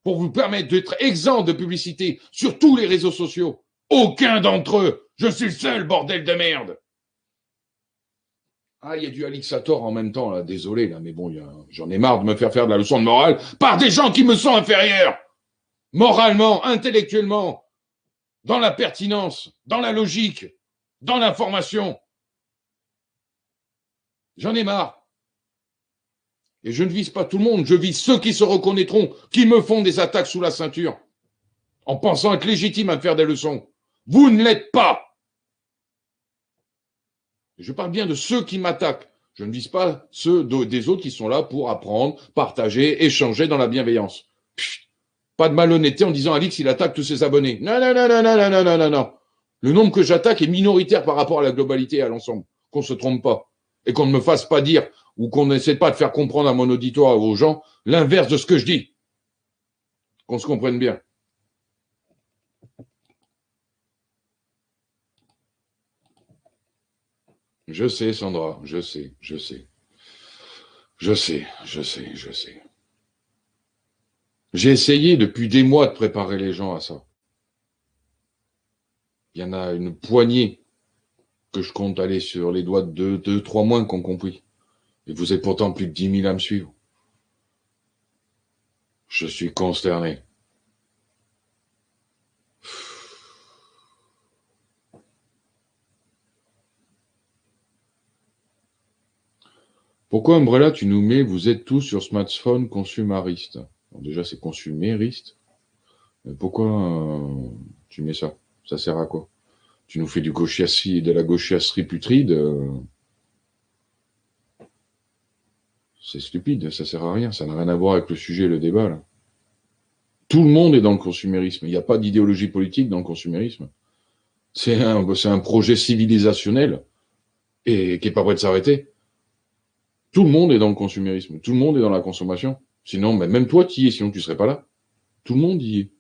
[SPEAKER 2] pour vous permettre d'être exempt de publicité sur tous les réseaux sociaux? Aucun d'entre eux. Je suis le seul, bordel de merde. Ah, il y a du Alixator en même temps, là. Désolé, là, mais bon, j'en ai marre de me faire de la leçon de morale par des gens qui me sont inférieurs. Moralement, intellectuellement, dans la pertinence, dans la logique, dans l'information. J'en ai marre. Et je ne vise pas tout le monde, je vise ceux qui se reconnaîtront, qui me font des attaques sous la ceinture, en pensant être légitime à me faire des leçons. Vous ne l'êtes pas. Je parle bien de ceux qui m'attaquent. Je ne vise pas ceux des autres qui sont là pour apprendre, partager, échanger dans la bienveillance. Pas de malhonnêteté en disant Alix, il attaque tous ses abonnés. Non, non, non, non, non, non, non, non, non. Le nombre que j'attaque est minoritaire par rapport à la globalité et à l'ensemble. Qu'on se trompe pas. Et qu'on ne me fasse pas dire, ou qu'on n'essaie pas de faire comprendre à mon auditoire ou aux gens, l'inverse de ce que je dis. Qu'on se comprenne bien. Je sais, Sandra, je sais. Je sais. J'ai essayé depuis des mois de préparer les gens à ça. Il y en a une poignée que je compte aller sur les doigts de 2-3 moins qu'on compris. Et vous êtes pourtant plus de 10 000 à me suivre. Je suis consterné. Pourquoi, Umbrella, tu nous mets, vous êtes tous sur smartphone consumariste? Alors déjà, c'est consumériste. Mais pourquoi tu mets ça? Ça sert à quoi? Tu nous fais du gauchiasserie, de la gauchiasserie putride. C'est stupide, ça sert à rien. Ça n'a rien à voir avec le sujet et le débat, là. Tout le monde est dans le consumérisme. Il n'y a pas d'idéologie politique dans le consumérisme. C'est un projet civilisationnel et qui est pas prêt de s'arrêter. Tout le monde est dans le consumérisme. Tout le monde est dans la consommation. Sinon, même toi, tu y es, sinon tu serais pas là. Tout le monde y est.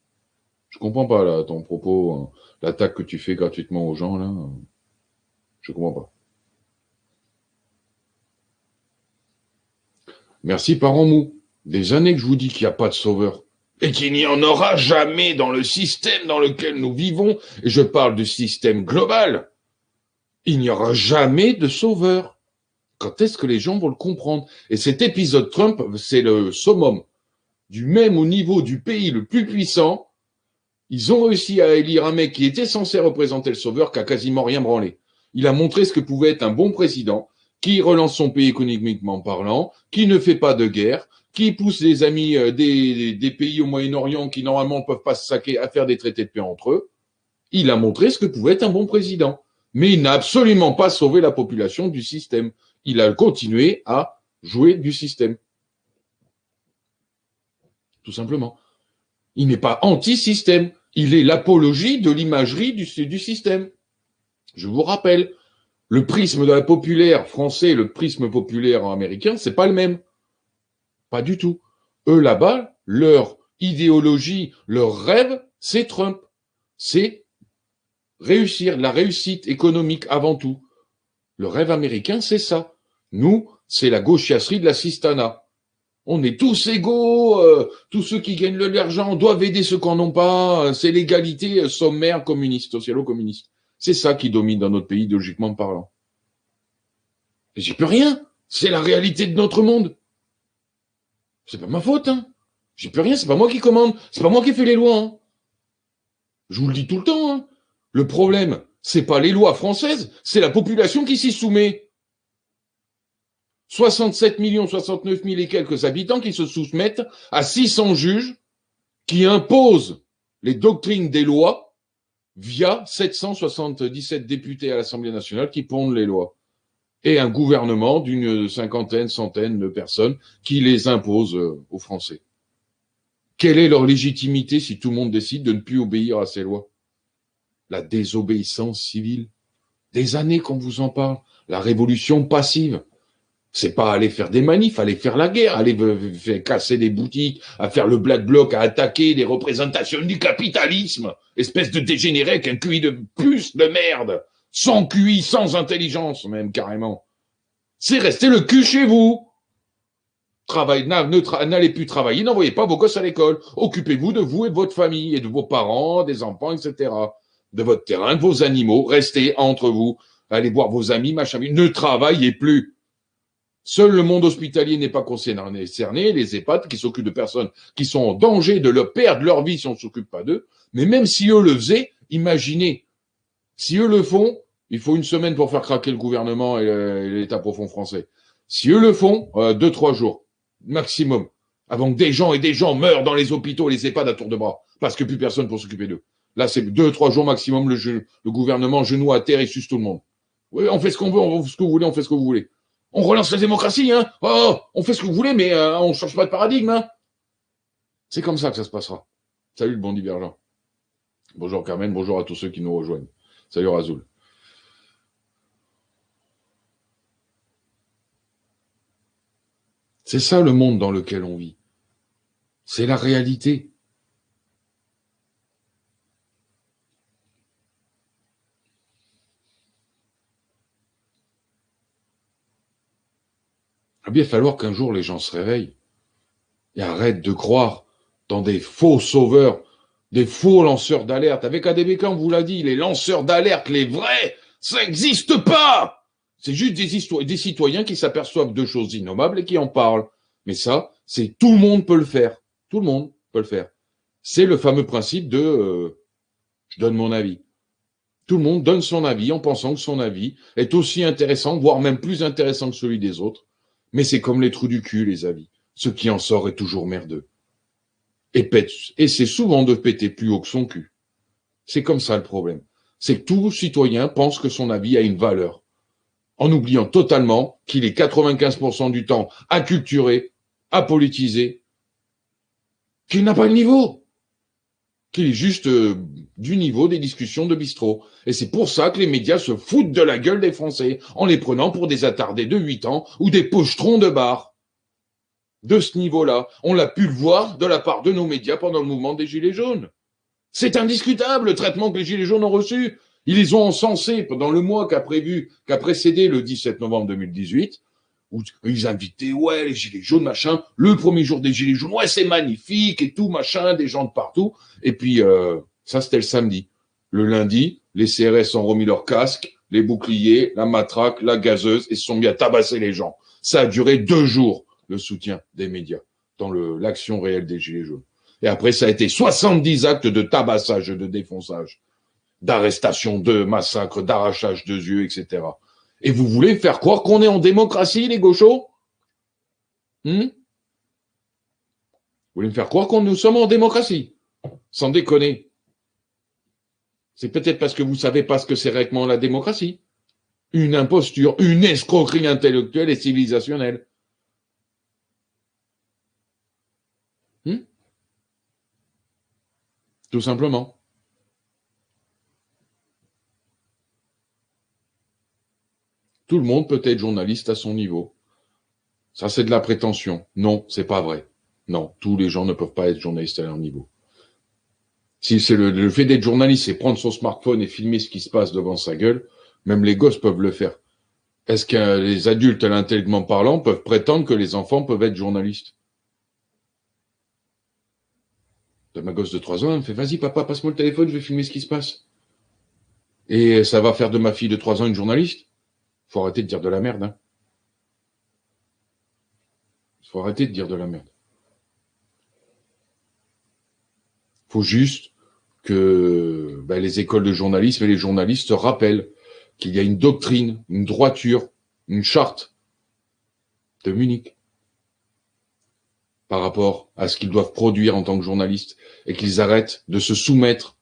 [SPEAKER 2] Je comprends pas, là, ton propos, l'attaque que tu fais gratuitement aux gens, là. Je comprends pas. Merci, parents mou. Des années que je vous dis qu'il n'y a pas de sauveur. Et qu'il n'y en aura jamais dans le système dans lequel nous vivons. Et je parle du système global. Il n'y aura jamais de sauveur. Quand est-ce que les gens vont le comprendre? Et cet épisode Trump, c'est le summum. Du même au niveau du pays le plus puissant, ils ont réussi à élire un mec qui était censé représenter le sauveur, qui a quasiment rien branlé. Il a montré ce que pouvait être un bon président, qui relance son pays économiquement parlant, qui ne fait pas de guerre, qui pousse les amis des pays au Moyen-Orient qui normalement ne peuvent pas se saquer à faire des traités de paix entre eux. Il a montré ce que pouvait être un bon président. Mais il n'a absolument pas sauvé la population du système. Il a continué à jouer du système. Tout simplement. Il n'est pas anti-système. Il est l'apologie de l'imagerie du système. Je vous rappelle, le prisme de la populaire français et le prisme populaire américain, c'est pas le même. Pas du tout. Eux, là-bas, leur idéologie, leur rêve, c'est Trump. C'est réussir, la réussite économique avant tout. Le rêve américain, c'est ça. Nous, c'est la gauchiasserie de la cistana. On est tous égaux, tous ceux qui gagnent de l'argent doivent aider ceux qui n'en ont pas, c'est l'égalité sommaire communiste, socialo-communiste. C'est ça qui domine dans notre pays, idéologiquement parlant. Et j'y peux rien, c'est la réalité de notre monde. C'est pas ma faute, hein. J'y peux rien, c'est pas moi qui commande, c'est pas moi qui fais les lois, hein. Je vous le dis tout le temps, hein. Le problème, c'est pas les lois françaises, c'est la population qui s'y soumet. 67 69 000 et quelques habitants qui se soumettent à 600 juges qui imposent les doctrines des lois via 777 députés à l'Assemblée nationale qui pondent les lois. Et un gouvernement d'une cinquantaine, centaine de personnes qui les imposent aux Français. Quelle est leur légitimité si tout le monde décide de ne plus obéir à ces lois? La désobéissance civile. Des années qu'on vous en parle. La révolution passive. C'est pas aller faire des manifs, aller faire la guerre, aller faire casser des boutiques, à faire le Black Bloc, à attaquer les représentations du capitalisme, espèce de dégénéré avec un QI de plus de merde, sans QI, sans intelligence même carrément. C'est rester le cul chez vous. N'allez plus travailler, n'envoyez pas vos gosses à l'école. Occupez-vous de vous et de votre famille, et de vos parents, des enfants, etc. De votre terrain, de vos animaux, restez entre vous, allez voir vos amis, machin, ne travaillez plus. Seul le monde hospitalier n'est pas concerné, les EHPAD qui s'occupent de personnes qui sont en danger de leur perdre leur vie si on ne s'occupe pas d'eux. Mais même si eux le faisaient, imaginez, si eux le font, il faut une semaine pour faire craquer le gouvernement et l'État profond français. Si eux le font, 2-3 jours, maximum, avant que des gens et des gens meurent dans les hôpitaux et les EHPAD à tour de bras, parce que plus personne pour s'occuper d'eux. Là, c'est 2-3 jours maximum, le gouvernement genou à terre et suce tout le monde. Oui, on fait ce qu'on veut, on fait ce que vous voulez, on fait ce que vous voulez. On relance la démocratie, hein. Oh, on fait ce que vous voulez, mais on change pas de paradigme, hein. C'est comme ça que ça se passera. Salut le bon divergent. Bonjour Carmen, bonjour à tous ceux qui nous rejoignent. Salut Razoul. C'est ça le monde dans lequel on vit. C'est la réalité. Il va bien falloir qu'un jour les gens se réveillent et arrêtent de croire dans des faux sauveurs, des faux lanceurs d'alerte. Avec ADBK, on vous l'a dit, les lanceurs d'alerte, les vrais Ça n'existe pas! C'est juste des citoyens qui s'aperçoivent de choses innommables et qui en parlent. Mais ça, c'est tout le monde peut le faire. Tout le monde peut le faire. C'est le fameux principe de je donne mon avis. Tout le monde donne son avis en pensant que son avis est aussi intéressant, voire même plus intéressant que celui des autres. Mais c'est comme les trous du cul, les avis. Ce qui en sort est toujours merdeux. Et c'est souvent de péter plus haut que son cul. C'est comme ça le problème. C'est que tout citoyen pense que son avis a une valeur, en oubliant totalement qu'il est 95% du temps acculturé, apolitisé, qu'il n'a pas le niveau, qu'il est juste du niveau des discussions de bistrot. Et c'est pour ça que les médias se foutent de la gueule des Français, en les prenant pour des attardés de 8 ans ou des pochetrons de bar. De ce niveau-là, on l'a pu le voir de la part de nos médias pendant le mouvement des Gilets jaunes. C'est indiscutable le traitement que les Gilets jaunes ont reçu. Ils les ont encensés pendant le mois qu'a précédé le 17 novembre 2018, où ils invitaient, ouais, les Gilets jaunes, machin, le premier jour des Gilets jaunes, ouais, c'est magnifique et tout, machin, des gens de partout. Et puis, ça, c'était le samedi. Le lundi, les CRS ont remis leurs casques, les boucliers, la matraque, la gazeuse, et se sont mis à tabasser les gens. Ça a duré 2 jours, le soutien des médias, dans l'action réelle des Gilets jaunes. Et après, ça a été 70 actes de tabassage, de défonçage, d'arrestation, de massacre, d'arrachage de yeux, etc. Et vous voulez faire croire qu'on est en démocratie, les gauchos? Vous voulez me faire croire que nous sommes en démocratie? Sans déconner. C'est peut-être parce que vous savez pas ce que c'est réellement la démocratie. Une imposture, une escroquerie intellectuelle et civilisationnelle. Tout simplement. Tout le monde peut être journaliste à son niveau. Ça, c'est de la prétention. Non, c'est pas vrai. Non, tous les gens ne peuvent pas être journalistes à leur niveau. Si c'est le fait d'être journaliste, c'est prendre son smartphone et filmer ce qui se passe devant sa gueule, même les gosses peuvent le faire. Est-ce que les adultes, intellectuellement parlant, peuvent prétendre que les enfants peuvent être journalistes? Ma gosse de 3 ans, elle me fait, vas-y papa, passe-moi le téléphone, je vais filmer ce qui se passe. Et ça va faire de ma fille de 3 ans une journaliste? Faut arrêter de dire de la merde, hein. Faut arrêter de dire de la merde. Faut juste que les écoles de journalisme et les journalistes se rappellent qu'il y a une doctrine, une droiture, une charte de Munich par rapport à ce qu'ils doivent produire en tant que journalistes et qu'ils arrêtent de se soumettre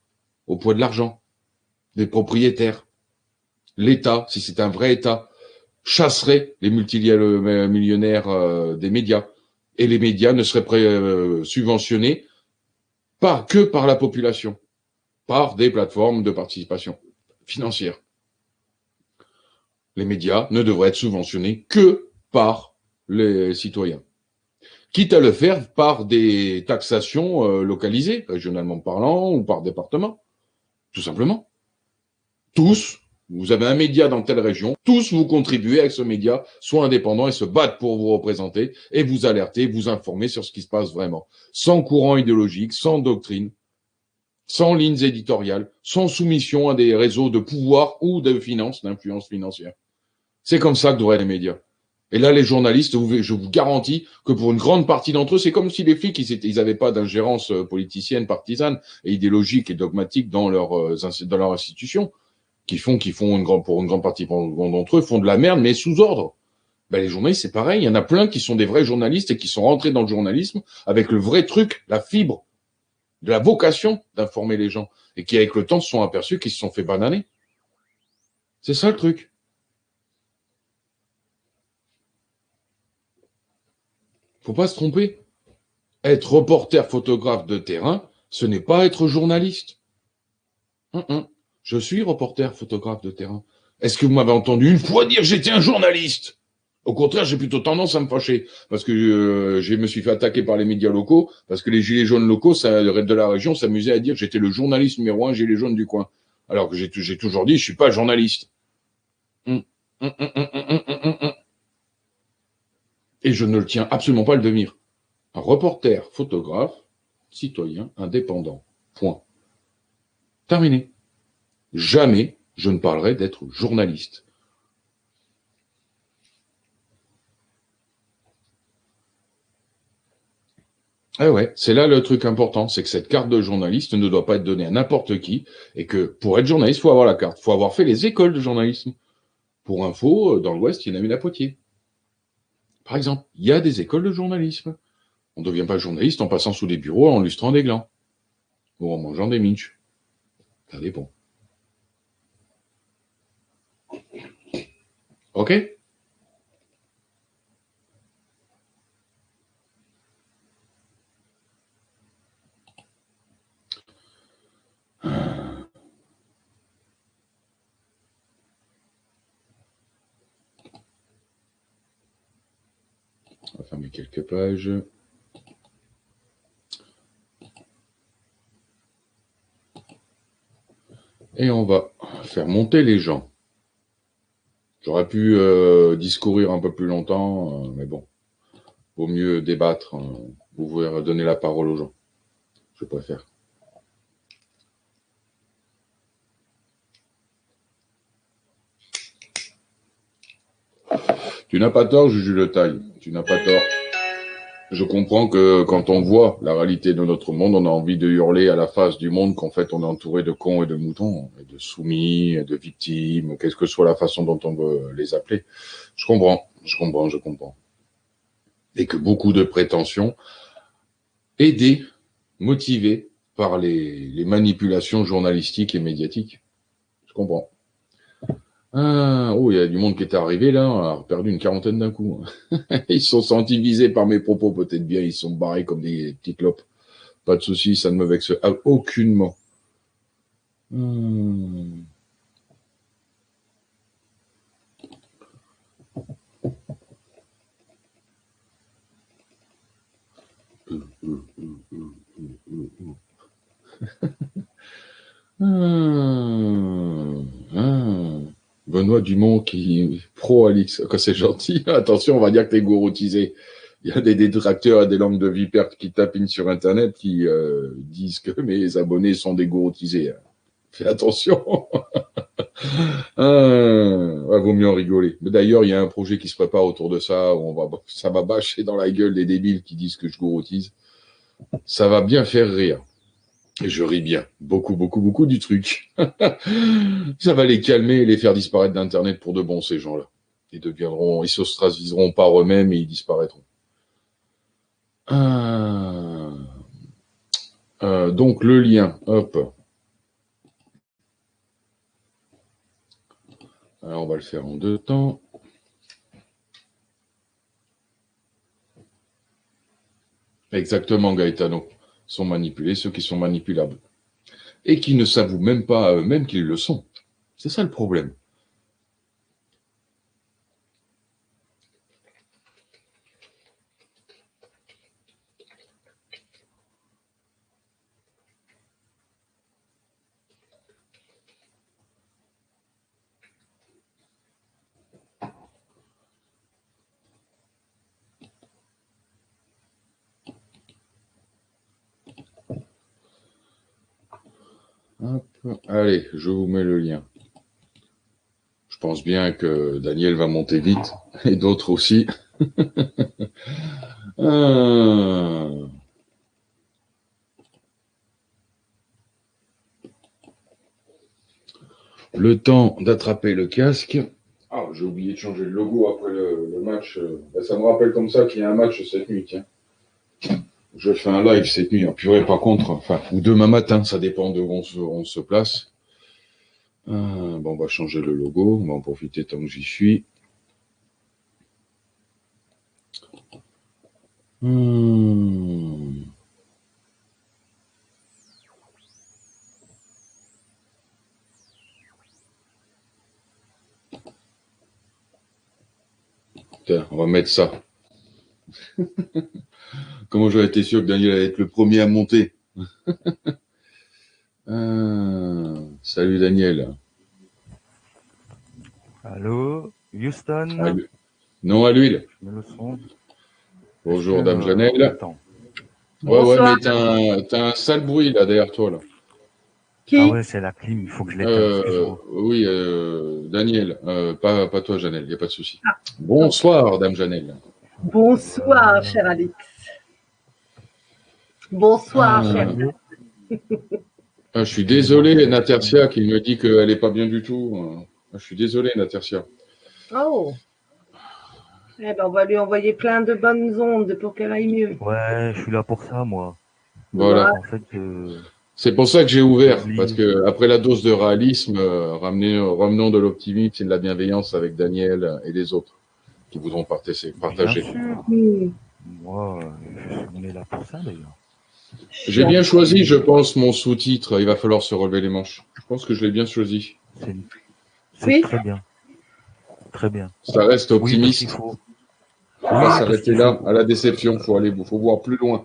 [SPEAKER 2] au poids de l'argent, des propriétaires. L'État, si c'est un vrai État, chasserait les multimillionnaires des médias et les médias ne seraient subventionnés pas que par la population, par des plateformes de participation financière. Les médias ne devraient être subventionnés que par les citoyens, quitte à le faire par des taxations localisées, régionalement parlant, ou par département, tout simplement. Tous, vous avez un média dans telle région, tous vous contribuez à que ce média soit indépendant et se batte pour vous représenter et vous alerter, vous informer sur ce qui se passe vraiment, sans courant idéologique, sans doctrine, sans lignes éditoriales, sans soumission à des réseaux de pouvoir ou de finance, d'influence financière. C'est comme ça que devraient être les médias. Et là, les journalistes, je vous garantis que pour une grande partie d'entre eux, c'est comme si les flics, ils n'avaient pas d'ingérence politicienne, partisane et idéologique et dogmatique dans leur institution, pour une grande partie d'entre eux, font de la merde, mais sous ordre. Les journalistes, c'est pareil. Il y en a plein qui sont des vrais journalistes et qui sont rentrés dans le journalisme avec le vrai truc, la fibre, de la vocation d'informer les gens, et qui, avec le temps, se sont aperçus qu'ils se sont fait bananer. C'est ça le truc. Faut pas se tromper. Être reporter photographe de terrain, ce n'est pas être journaliste. Je suis reporter photographe de terrain. Est-ce que vous m'avez entendu une fois dire j'étais un journaliste? Au contraire, j'ai plutôt tendance à me fâcher parce que je me suis fait attaquer par les médias locaux parce que les gilets jaunes locaux de la région s'amusaient à dire que j'étais le journaliste numéro 1 gilet jaune du coin. Alors que j'ai toujours dit je suis pas journaliste. Et je ne le tiens absolument pas à le devenir. Un reporter, photographe, citoyen, indépendant. Point. Terminé. Jamais je ne parlerai d'être journaliste. Ah ouais, c'est là le truc important, c'est que cette carte de journaliste ne doit pas être donnée à n'importe qui, et que pour être journaliste, il faut avoir la carte, il faut avoir fait les écoles de journalisme. Pour info, dans l'Ouest, il y en a une à Poitiers. Par exemple, il y a des écoles de journalisme. On ne devient pas journaliste en passant sous des bureaux, en lustrant des glands, ou en mangeant des minches. Ça dépend. Ok ? On va fermer quelques pages. Et on va faire monter les gens. J'aurais pu discourir un peu plus longtemps, mais bon, vaut mieux débattre, ouvrir, donner la parole aux gens. Je préfère. Tu n'as pas tort, Juju Le Taille. Tu n'as pas tort. Je comprends que quand on voit la réalité de notre monde, on a envie de hurler à la face du monde qu'en fait on est entouré de cons et de moutons, et de soumis, et de victimes, quelle que soit la façon dont on veut les appeler. Je comprends. Et que beaucoup de prétentions, aidées, motivées par les manipulations journalistiques et médiatiques. Je comprends. Ah, oh, il y a du monde qui est arrivé là, on a perdu une quarantaine d'un coup. Ils se sont sentis visés par mes propos, peut-être bien, ils sont barrés comme des petits clopes. Pas de souci, ça ne me vexe aucunement. Benoît Dumont qui pro-Alix, quand c'est gentil, attention, on va dire que t'es gouroutisé. Il y a des détracteurs et des langues de vipère qui tapinent sur Internet qui disent que mes abonnés sont des gouroutisés. Fais attention. Vaut mieux en rigoler. Mais d'ailleurs, il y a un projet qui se prépare autour de ça, où ça va bâcher dans la gueule des débiles qui disent que je gouroutise. Ça va bien faire rire. Et je ris bien. Beaucoup du truc. Ça va les calmer et les faire disparaître d'Internet pour de bon, ces gens-là. Ils s'ostraciseront par eux-mêmes et ils disparaîtront. Donc, le lien, hop. Alors, on va le faire en 2 temps. Exactement, Gaetano. Sont manipulés ceux qui sont manipulables. Et qui ne s'avouent même pas à eux-mêmes qu'ils le sont. C'est ça le problème. Hop. Allez, je vous mets le lien. Je pense bien que Daniel va monter vite, et d'autres aussi. Le temps d'attraper le casque. Ah, j'ai oublié de changer le logo après le match. Ça me rappelle comme ça qu'il y a un match cette nuit, tiens. Je fais un live cette nuit, purée, par contre, ou demain matin, ça dépend de où on se place. Bon, on va changer le logo, on va en profiter tant que j'y suis. Tiens, on va mettre ça. Comment j'aurais été sûr que Daniel allait être le premier à monter. Salut Daniel.
[SPEAKER 3] Allô, Houston.
[SPEAKER 2] Non à l'huile.
[SPEAKER 3] Je mets le son.
[SPEAKER 2] Bonjour Dame Janelle. Ouais, mais t'as un sale bruit là derrière toi là.
[SPEAKER 3] Ah ouais, c'est la clim, il faut que je l'éteigne, excuse-moi.
[SPEAKER 2] Oui, Daniel, pas toi, Janelle, il n'y a pas de souci. Bonsoir, Dame Janelle.
[SPEAKER 4] Bonsoir, cher Alix. Bonsoir, cher.
[SPEAKER 2] Je suis désolé, Natercia, qui me dit qu'elle n'est pas bien du tout. Je suis désolé, Natercia.
[SPEAKER 4] Oh. Eh ben, on va lui envoyer plein de bonnes ondes pour qu'elle aille mieux.
[SPEAKER 3] Ouais, je suis là pour ça, moi.
[SPEAKER 2] Voilà.
[SPEAKER 3] En fait,
[SPEAKER 2] c'est pour ça que j'ai ouvert, parce que après la dose de réalisme, ramenons de l'optimisme et de la bienveillance avec Daniel et les autres qui voudront partager.
[SPEAKER 3] Bien sûr. Moi, on est là pour ça, d'ailleurs.
[SPEAKER 2] J'ai bien choisi, je pense, mon sous-titre. Il va falloir se relever les manches. Je pense que je l'ai bien choisi.
[SPEAKER 3] C'est très bien. Très bien.
[SPEAKER 2] Ça reste optimiste.
[SPEAKER 3] Oui,
[SPEAKER 2] on va s'arrêter là, à la déception. Il faut voir plus loin.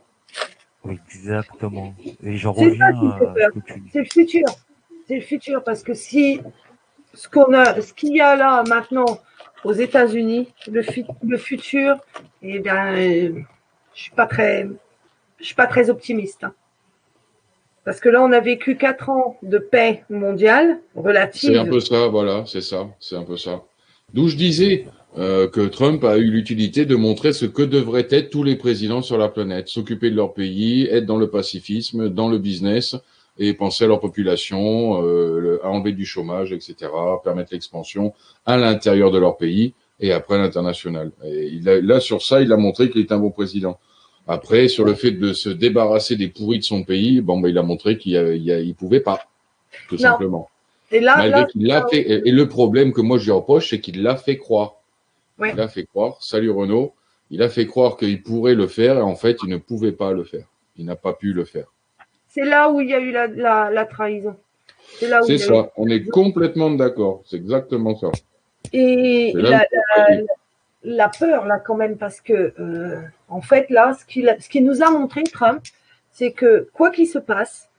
[SPEAKER 3] Exactement. Et j'en reviens à ce que tu dis.
[SPEAKER 4] C'est le futur. C'est le futur, parce que si ce qu'il y a là maintenant aux États-Unis, le futur, eh bien, je suis pas très optimiste. Hein. Parce que là, on a vécu 4 ans de paix mondiale relative.
[SPEAKER 2] C'est un peu ça, voilà, c'est un peu ça. D'où je disais que Trump a eu l'utilité de montrer ce que devraient être tous les présidents sur la planète, s'occuper de leur pays, être dans le pacifisme, dans le business, et penser à leur population, à enlever du chômage, etc., permettre l'expansion à l'intérieur de leur pays et après à l'international. Et là, sur ça, il a montré qu'il est un bon président. Après, sur le fait de se débarrasser des pourris de son pays, il a montré qu'il pouvait pas, tout simplement.
[SPEAKER 4] Et là,
[SPEAKER 2] qu'il l'a fait. Et le problème que moi je lui reproche, c'est qu'il l'a fait croire.
[SPEAKER 4] Ouais.
[SPEAKER 2] Il a fait croire, salut Renaud, il a fait croire qu'il pourrait le faire et en fait, il ne pouvait pas le faire. Il n'a pas pu le faire.
[SPEAKER 4] C'est là où il y a eu la trahison.
[SPEAKER 2] C'est ça, on est complètement d'accord. C'est exactement ça.
[SPEAKER 4] Et la peur, là, quand même, parce que, en fait, là, ce qu'il nous a montré, Trump, c'est que, quoi qu'il se passe,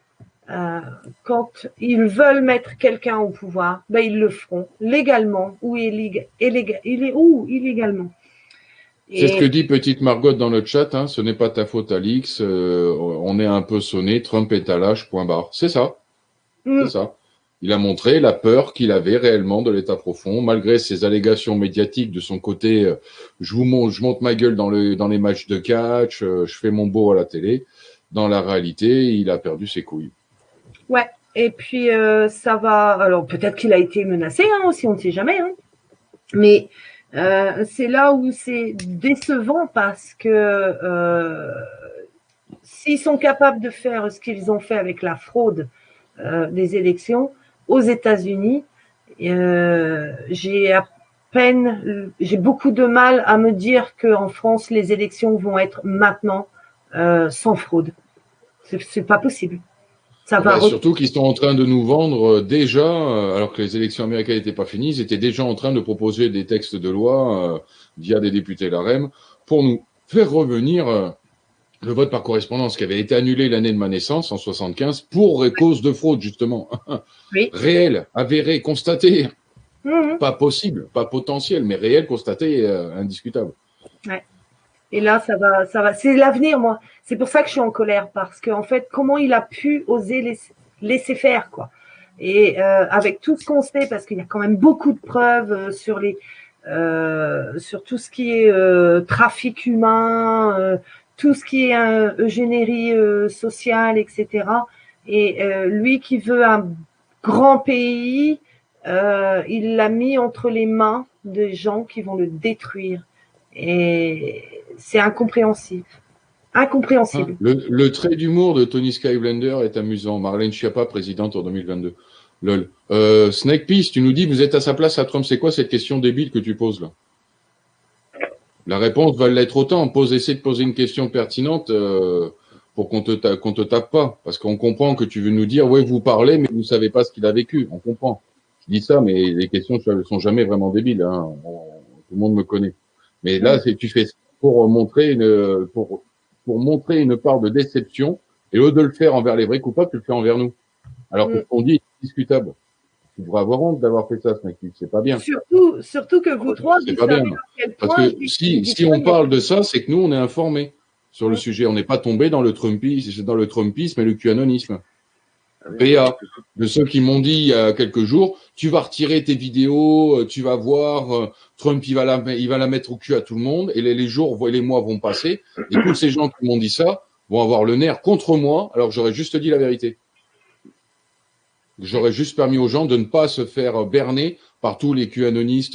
[SPEAKER 4] quand ils veulent mettre quelqu'un au pouvoir, ils le feront légalement ou illégalement.
[SPEAKER 2] C'est ce que dit petite Margot dans le chat, hein, ce n'est pas ta faute, Alix, on est un peu sonné, Trump est à l'âge, point barre. C'est ça. C'est ça. Il a montré la peur qu'il avait réellement de l'état profond, malgré ses allégations médiatiques de son côté. Je monte ma gueule dans les matchs de catch, je fais mon beau à la télé. Dans la réalité, il a perdu ses couilles.
[SPEAKER 4] Ouais. Et puis ça va. Alors peut-être qu'il a été menacé aussi, on ne sait jamais. Hein. Mais c'est là où c'est décevant parce que s'ils sont capables de faire ce qu'ils ont fait avec la fraude des élections aux États-Unis, j'ai beaucoup de mal à me dire qu'en France les élections vont être maintenant sans fraude. C'est pas possible. Ça va
[SPEAKER 2] surtout qu'ils sont en train de nous vendre déjà, alors que les élections américaines n'étaient pas finies, ils étaient déjà en train de proposer des textes de loi via des députés LaREM pour nous faire revenir le vote par correspondance qui avait été annulé l'année de ma naissance, en 75, pour cause de fraude, justement.
[SPEAKER 4] Oui.
[SPEAKER 2] Réel, avéré, constaté. Pas possible, pas potentiel, mais réel, constaté, indiscutable.
[SPEAKER 4] Ouais. Et là, ça va. C'est l'avenir, moi. C'est pour ça que je suis en colère, parce qu'en fait, comment il a pu oser laisser faire, quoi. Et avec tout ce qu'on sait, parce qu'il y a quand même beaucoup de preuves sur tout ce qui est trafic humain, tout ce qui est eugénérie sociale, etc. Et lui qui veut un grand pays, il l'a mis entre les mains de gens qui vont le détruire. Et c'est incompréhensible. Incompréhensible.
[SPEAKER 2] Le trait d'humour de Tony Skyblender est amusant. Marlène Schiappa, présidente en 2022. Lol. Snake Peace, tu nous dis, vous êtes à sa place à Trump. C'est quoi cette question débile que tu poses là? La réponse va l'être autant. Essaie de poser une question pertinente pour qu'on te tape pas. Parce qu'on comprend que tu veux nous dire, ouais, vous parlez, mais vous savez pas ce qu'il a vécu. On comprend. Je dis ça, mais les questions ne sont jamais vraiment débiles. Hein. Tout le monde me connaît. Mais là, tu fais pour montrer une part de déception, et au lieu de le faire envers les vrais coupables, tu le fais envers nous. Alors que ce qu'on dit est discutable. Tu devrais avoir honte d'avoir fait ça, ce mec. C'est pas bien.
[SPEAKER 4] Surtout que vous trois,
[SPEAKER 2] c'est pas bien. Parce que si on parle de ça, c'est que nous, on est informés sur le sujet. On n'est pas tombé dans le Trumpisme et le QAnonisme. PA, de ceux qui m'ont dit il y a quelques jours, tu vas retirer tes vidéos, tu vas voir, Trump il va la mettre au cul à tout le monde, et les jours et les mois vont passer, et tous ces gens qui m'ont dit ça vont avoir le nerf contre moi, alors que j'aurais juste dit la vérité. J'aurais juste permis aux gens de ne pas se faire berner par tous les QAnonistes